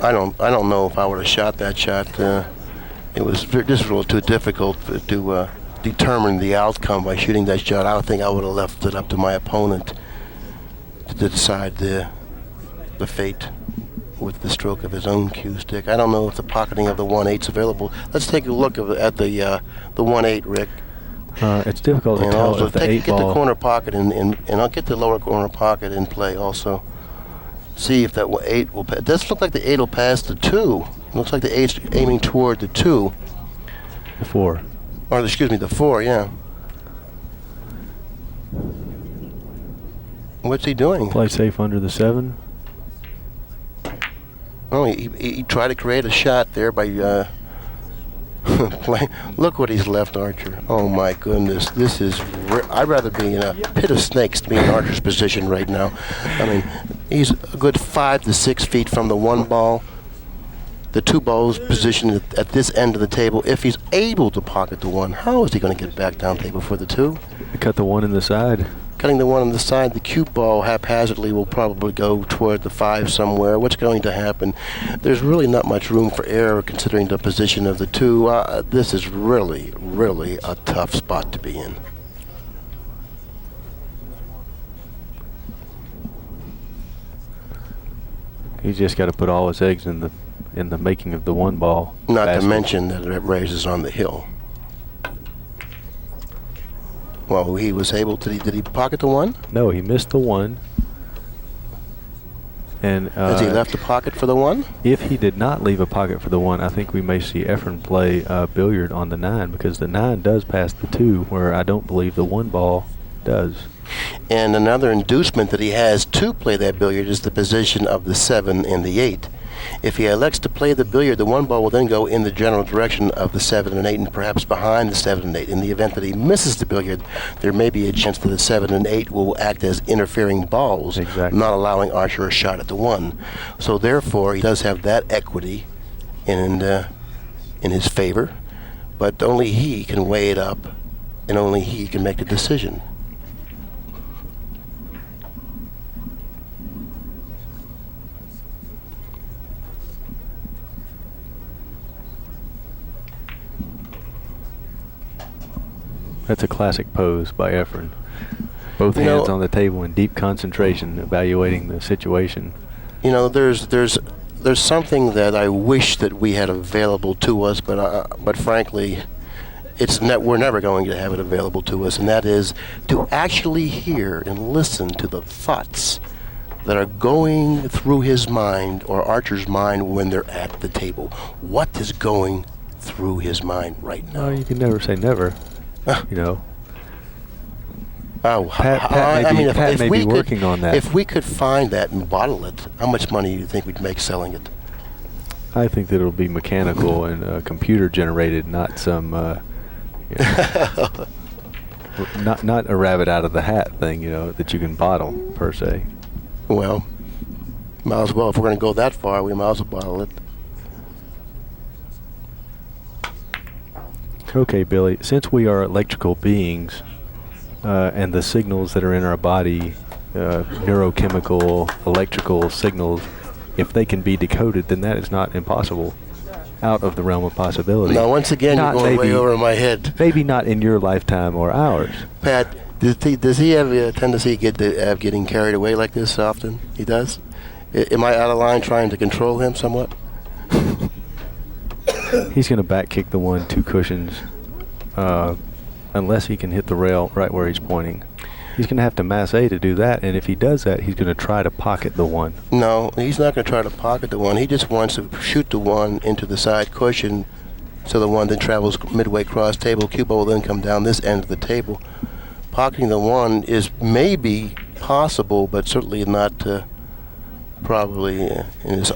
I don't know if I would have shot that shot. It was just a little too difficult to determine the outcome by shooting that shot. I think I would have left it up to my opponent to decide the fate with the stroke of his own cue stick. I don't know if the pocketing of the 1/8 is available. Let's take a look at the 1/8, Rick. It's difficult to tell if the 8 ball. Get the corner pocket and I'll get the lower corner pocket in play also. See if that 8 will pass. It does look like the 8 will pass the 2. It looks like the 8's aiming toward the 2. The 4. Or excuse me, the 4, yeah. What's he doing? Play safe under the 7. Oh, he tried to create a shot there by playing. Look what he's left Archer. Oh my goodness, this is. I'd rather be in a pit of snakes to be in Archer's position right now. I mean, he's a good 5 to 6 feet from the 1 ball. The 2 balls positioned at this end of the table. If he's able to pocket the 1, how is he going to get back down table for the 2? Cut the 1 in the side. Cutting the 1 on the side, the cue ball haphazardly will probably go toward the 5 somewhere. What's going to happen? There's really not much room for error considering the position of the 2. This is really, really a tough spot to be in. He's just got to put all his eggs in the making of the 1 ball. Not to mention that it raises on the hill. Well, he was able to. Did he pocket the 1? No, he missed the 1. And has he left a pocket for the 1? If he did not leave a pocket for the 1, I think we may see EFREN play billiard on the 9, because the 9 does pass the 2, where I don't believe the 1 ball does. And another inducement that he has to play that billiard is the position of the 7 and the 8. If he elects to play the billiard, the 1 ball will then go in the general direction of the 7 and 8 and perhaps behind the 7 and 8. In the event that he misses the billiard, there may be a chance that the 7 and 8 will act as interfering balls, exactly, not allowing Archer a shot at the 1. So therefore, he does have that equity in his favor, but only he can weigh it up, and only he can make the decision. That's a classic pose by EFREN. Both hands on the table in deep concentration, evaluating the situation. You know, there's something that I wish that we had available to us, but frankly, we're never going to have it available to us, and that is to actually hear and listen to the thoughts that are going through his mind or Archer's mind when they're at the table. What is going through his mind right now? You can never say never. You know. Oh, Pat may be working on that. If we could find that and bottle it, how much money do you think we'd make selling it? I think that it'll be mechanical and computer generated, not some, not a rabbit out of the hat thing, you know, that you can bottle per se. Well, might as well. If we're going to go that far, we might as well bottle it. Okay, Billy. Since we are electrical beings, and the signals that are in our body, neurochemical, electrical signals, if they can be decoded, then that is not impossible, out of the realm of possibility. Now, once again, you're going way over my head. Maybe not in your lifetime or ours. Pat, does he have a tendency of getting carried away like this often? He does? Am I out of line trying to control him somewhat? He's going to back kick the 1-2 cushions, unless he can hit the rail right where he's pointing. He's going to have to mass A to do that, and if he does that, he's going to try to pocket the 1. No, he's not going to try to pocket the 1. He just wants to shoot the 1 into the side cushion, so the 1 then travels midway across table. Cue ball will then come down this end of the table. Pocketing the 1 is maybe possible, but certainly not probably in his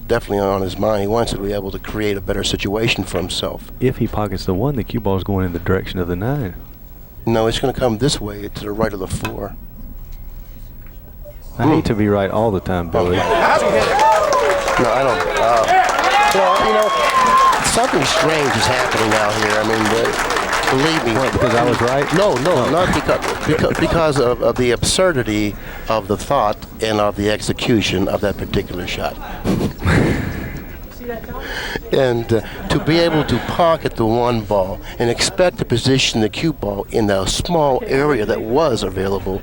definitely on his mind. He wants to be able to create a better situation for himself. If he pockets the 1, the cue ball is going in the direction of the 9. No, it's going to come this way to the right of the 4. I hate to be right all the time, Billy. No, I don't. Well, you know, something strange is happening out here. I mean, believe me. What, because I was right? No, not because of the absurdity of the thought and of the execution of that particular shot. And to be able to pocket the 1 ball and expect to position the cue ball in the small area that was available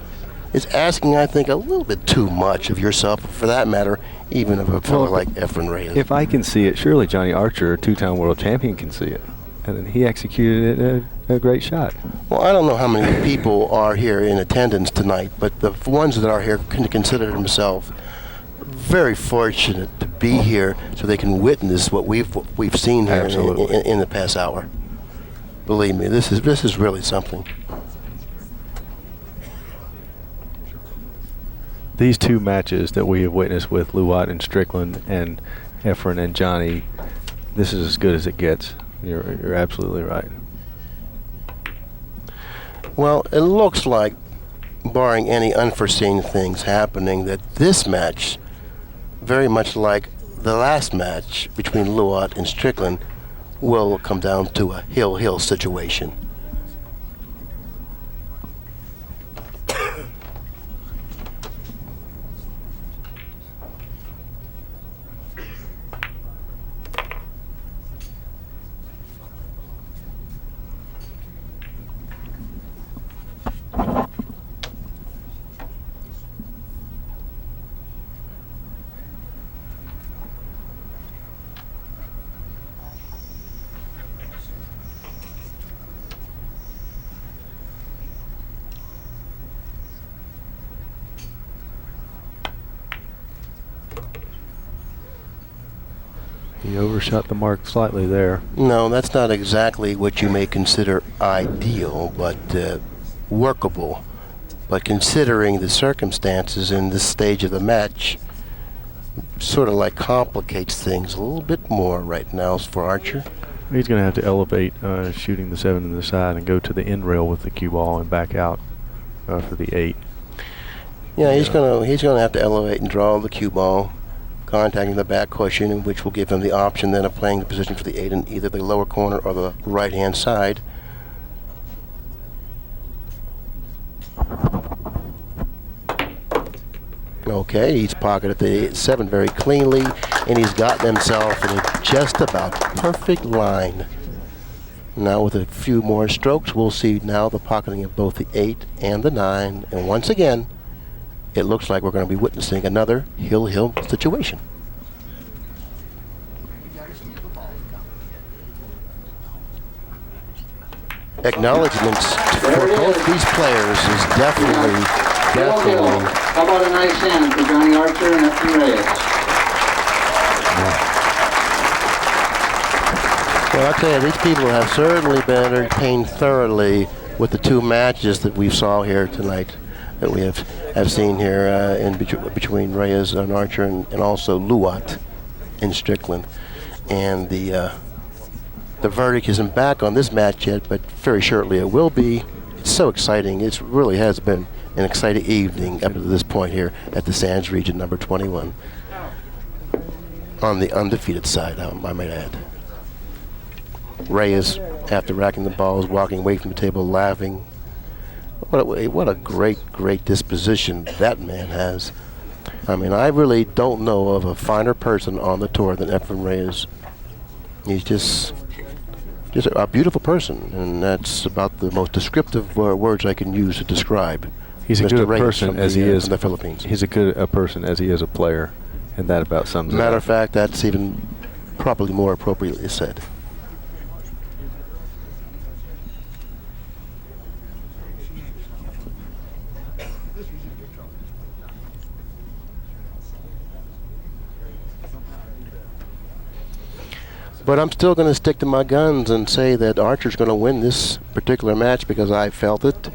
is asking, I think, a little bit too much of yourself, for that matter, even of a fellow like EFREN Reyes. If I can see it, surely Johnny Archer, a 2-time world champion, can see it. And then he executed it a great shot. Well, I don't know how many people are here in attendance tonight, but the ones that are here can consider themselves very fortunate to be here so they can witness what we've seen here in the past hour. Believe me, this is really something. These 2 matches that we have witnessed with Luat and Strickland and EFREN and Johnny, this is as good as it gets. You're absolutely right. Well, it looks like, barring any unforeseen things happening, that this match, very much like the last match between Luat and Strickland, will come down to a hill-hill situation. He overshot the mark slightly there. No, that's not exactly what you may consider ideal, but workable. But considering the circumstances in this stage of the match, sort of like complicates things a little bit more right now for Archer. He's going to have to elevate shooting the 7 to the side and go to the end rail with the cue ball and back out for the 8. Yeah, he's going to have to elevate and draw the cue ball, contacting the back cushion, which will give him the option then of playing the position for the 8 in either the lower corner or the right-hand side. Okay, he's pocketed the 7 very cleanly, and he's gotten himself in a just about perfect line. Now with a few more strokes, we'll see now the pocketing of both the 8 and the 9, and once again, it looks like we're going to be witnessing another hill-hill situation. Acknowledgements for both these players is definitely definitely. How about a nice hand for Johnny Archer and EFREN Reyes? Well, I'll tell you, these people have certainly been entertained thoroughly with the two matches that we saw here tonight, that we have seen here between Reyes and Archer and also Luat in Strickland. And the verdict isn't back on this match yet, but very shortly it will be. It's so exciting. It really has been an exciting evening up to this point here at the Sands region number 21. On the undefeated side, I might add. Reyes, after racking the balls, walking away from the table, laughing. What a great disposition that man has. I mean, I really don't know of a finer person on the tour than EFREN Reyes. He's just a beautiful person, and that's about the most descriptive words I can use to describe. He's a Mr. good Reyes person as he is from the Philippines. He's a good person as he is a player, and that about sums it up. Matter of fact, that's even probably more appropriately said. But I'm still going to stick to my guns and say that Archer's going to win this particular match because I felt it.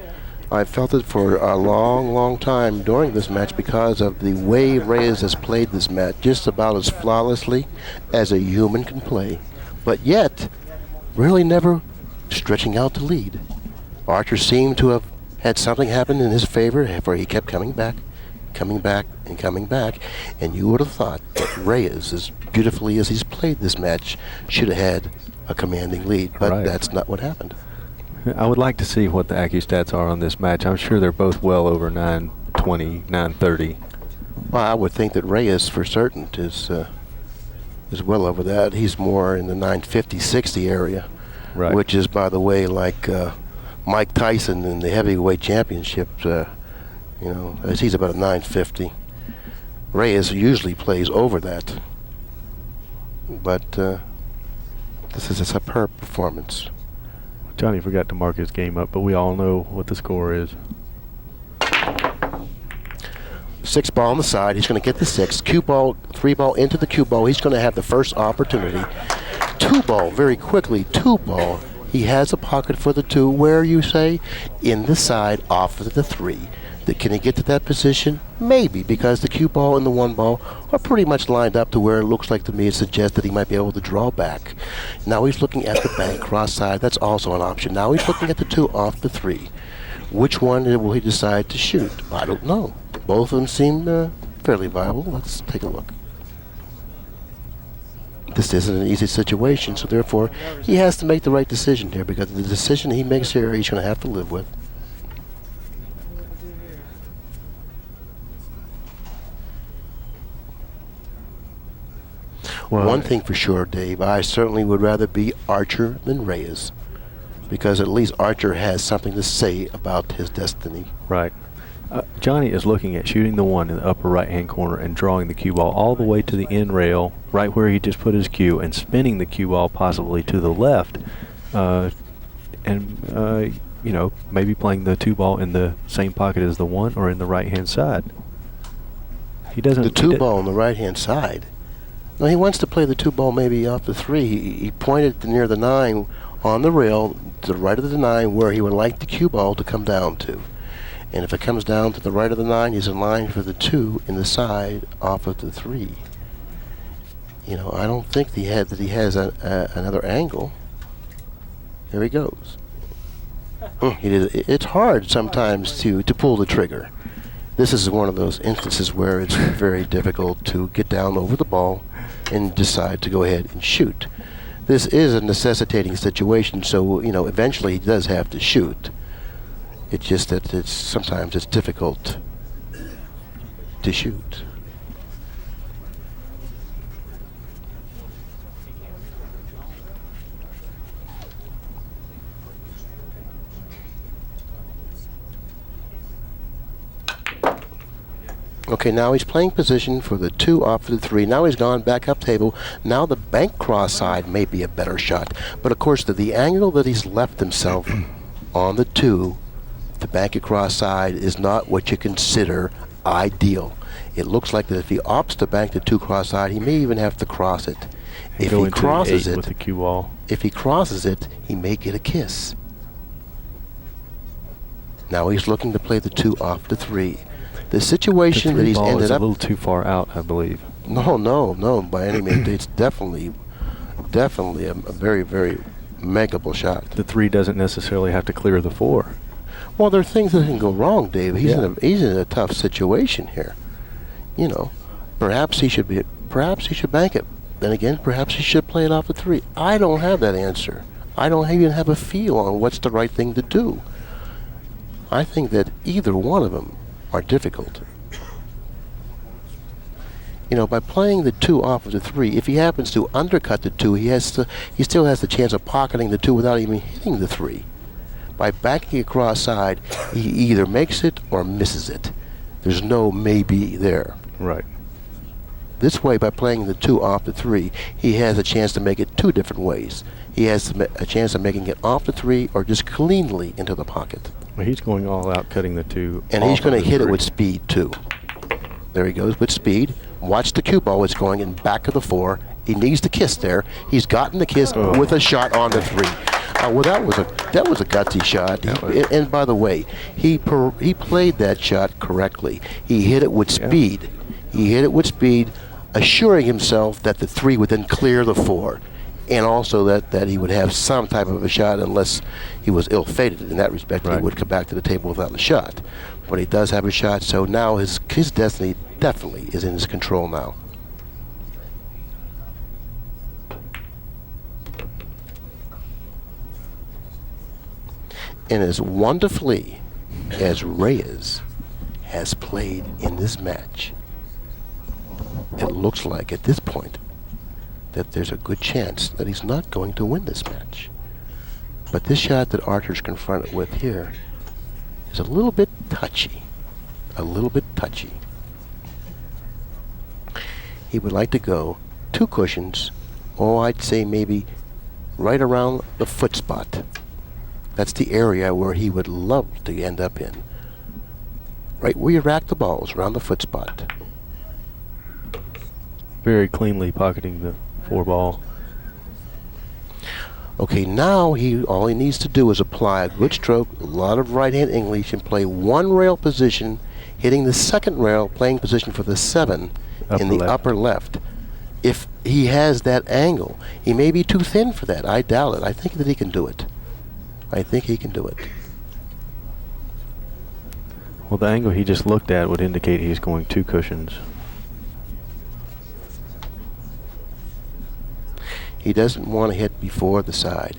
I felt it for a long time during this match because of the way Reyes has played this match, just about as flawlessly as a human can play, but yet really never stretching out to lead. Archer seemed to have had something happen in his favor, for he kept coming back, and you would have thought that Reyes, as beautifully as he's played this match, should have had a commanding lead, but that's not what happened. I would like to see what the ACCUSTATS are on this match. I'm sure they're both well over 920, 930. Well, I would think that Reyes, for certain, is well over that. He's more in the 950, 60 area, which is, by the way, like Mike Tyson in the heavyweight championship. As he's about a 950. Reyes usually plays over that, but this is a superb performance. Johnny forgot to mark his game up, but we all know what the score is. 6 ball on the side. He's going to get the 6. Cue ball, 3 ball into the cue ball. He's going to have the first opportunity. 2 ball, very quickly. 2 ball. He has a pocket for the 2. Where, you say? In the side, off of the 3. Can he get to that position? Maybe, because the cue ball and the 1 ball are pretty much lined up to where it looks like to me it suggests that he might be able to draw back. Now he's looking at the bank cross side. That's also an option. Now he's looking at the 2 off the 3. Which one will he decide to shoot? I don't know. Both of them seem fairly viable. Let's take a look. This isn't an easy situation, so therefore he has to make the right decision here, because the decision he makes here he's going to have to live with. Well, one thing for sure, Dave, I certainly would rather be Archer than Reyes, because at least Archer has something to say about his destiny. Right. Johnny is looking at shooting the 1 in the upper right-hand corner and drawing the cue ball all the way to the end rail, right where he just put his cue, and spinning the cue ball possibly to the left, maybe playing the 2 ball in the same pocket as the 1 or in the right-hand side. He doesn't. The 2 ball on the right-hand side. No, he wants to play the 2 ball maybe off the 3. He pointed near the 9 on the rail to the right of the 9 where he would like the cue ball to come down to. And if it comes down to the right of the 9, he's in line for the 2 in the side off of the 3. I don't think he has another angle. There he goes. It's hard sometimes to pull the trigger. This is one of those instances where it's very difficult to get down over the ball and decide to go ahead and shoot. This is a necessitating situation, so eventually he does have to shoot. It's just that sometimes it's difficult to shoot. Okay, now he's playing position for the 2 off the 3. Now he's gone back up table. Now the bank cross side may be a better shot. But of course, the angle that he's left himself on the 2 to bank it cross-side is not what you consider ideal. It looks like that if he opts to bank the 2 cross-side, he may even have to cross it. If he crosses it, with the cue ball. If he crosses it, he may get a kiss. Now he's looking to play the 2 off the 3. The situation that he's ended up a little too far out, I believe. No, by any means. It's definitely a very, very makeable shot. The 3 doesn't necessarily have to clear the 4. Well, there are things that can go wrong, Dave. He's in a tough situation here. You know, perhaps he should bank it. Then again, perhaps he should play it off the 3. I don't have that answer. I don't even have a feel on what's the right thing to do. I think that either one of them are difficult. You know, by playing the 2 off of the 3, if he happens to undercut the 2, he still has the chance of pocketing the 2 without even hitting the 3. By backing it cross side, he either makes it or misses it. There's no maybe there. Right. This way, by playing the 2 off the 3, he has a chance to make it 2 different ways. He has a chance of making it off the 3 or just cleanly into the pocket. Well, he's going all out, cutting the 2. And he's going to hit it with speed, too. There he goes with speed. Watch the cue ball. It's going in back of the 4. He needs the kiss there. He's gotten the kiss with a shot on the 3. Well, that was a gutsy shot. And by the way, he played that shot correctly. He hit it with speed. He hit it with speed, assuring himself that the 3 would then clear the 4. And also that he would have some type of a shot unless he was ill-fated. In that respect, he would come back to the table without a shot. But he does have a shot, so now his destiny definitely is in his control now. And as wonderfully as Reyes has played in this match, it looks like at this point that there's a good chance that he's not going to win this match. But this shot that Archer's confronted with here is a little bit touchy. A little bit touchy. He would like to go 2 cushions, or I'd say maybe right around the foot spot. That's the area where he would love to end up in. Right where you rack the balls, around the foot spot. Very cleanly pocketing the 4 ball. Okay, now all he needs to do is apply a good stroke, a lot of right-hand English, and play 1 rail position, hitting the 2nd rail, playing position for the 7 in the upper left. If he has that angle, he may be too thin for that. I doubt it. I think that he can do it. I think he can do it. Well, the angle he just looked at would indicate he's going 2 cushions. He doesn't want to hit before the side.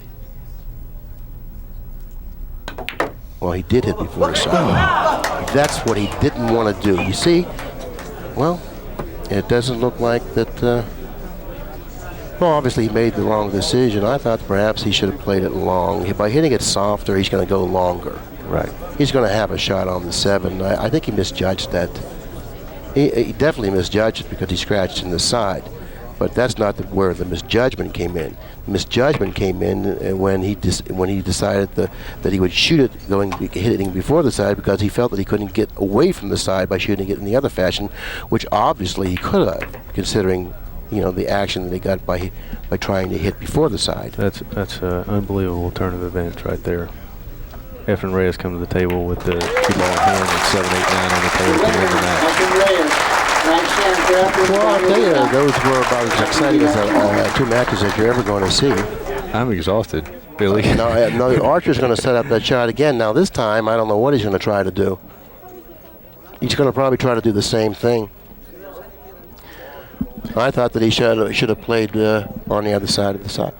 Well, he did hit before the side. That's what he didn't want to do. You see? Well, it doesn't look like that. Well, obviously he made the wrong decision. I thought perhaps he should have played it long. By hitting it softer, he's going to go longer. Right. He's going to have a shot on the 7. I think he misjudged that. He definitely misjudged it because he scratched in the side. But that's not where the misjudgment came in. The misjudgment came in when he decided that he would shoot it hitting before the side because he felt that he couldn't get away from the side by shooting it in the other fashion, which obviously he could have, considering the action that he got by trying to hit before the side. That's an unbelievable turn of events right there. EFREN Reyes come to the table with the 2 ball in hand and 7, 8, 9 on the table to win the match. Well, I'll tell you, those were about as exciting as 2 matches that you're ever going to see. I'm exhausted, Billy. No, Archer's going to set up that shot again. Now, this time, I don't know what he's going to try to do. He's going to probably try to do the same thing. I thought that he should have played on the other side of the side.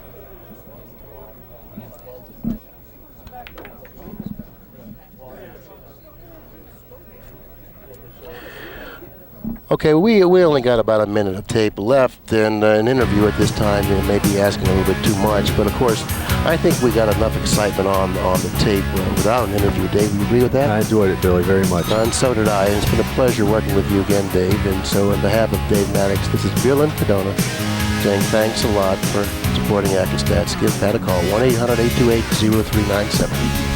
Okay, we only got about a minute of tape left, and an interview at this time may be asking a little bit too much. But of course, I think we got enough excitement on the tape without an interview. Dave, you agree with that? I enjoyed it, Billy, very much. And so did I. And it's been a pleasure working with you again, Dave. And so on behalf of Dave Maddux, this is Bill Incardona saying thanks a lot for supporting ACCUSTATS. Give Pat a call, 1-800-828-0397.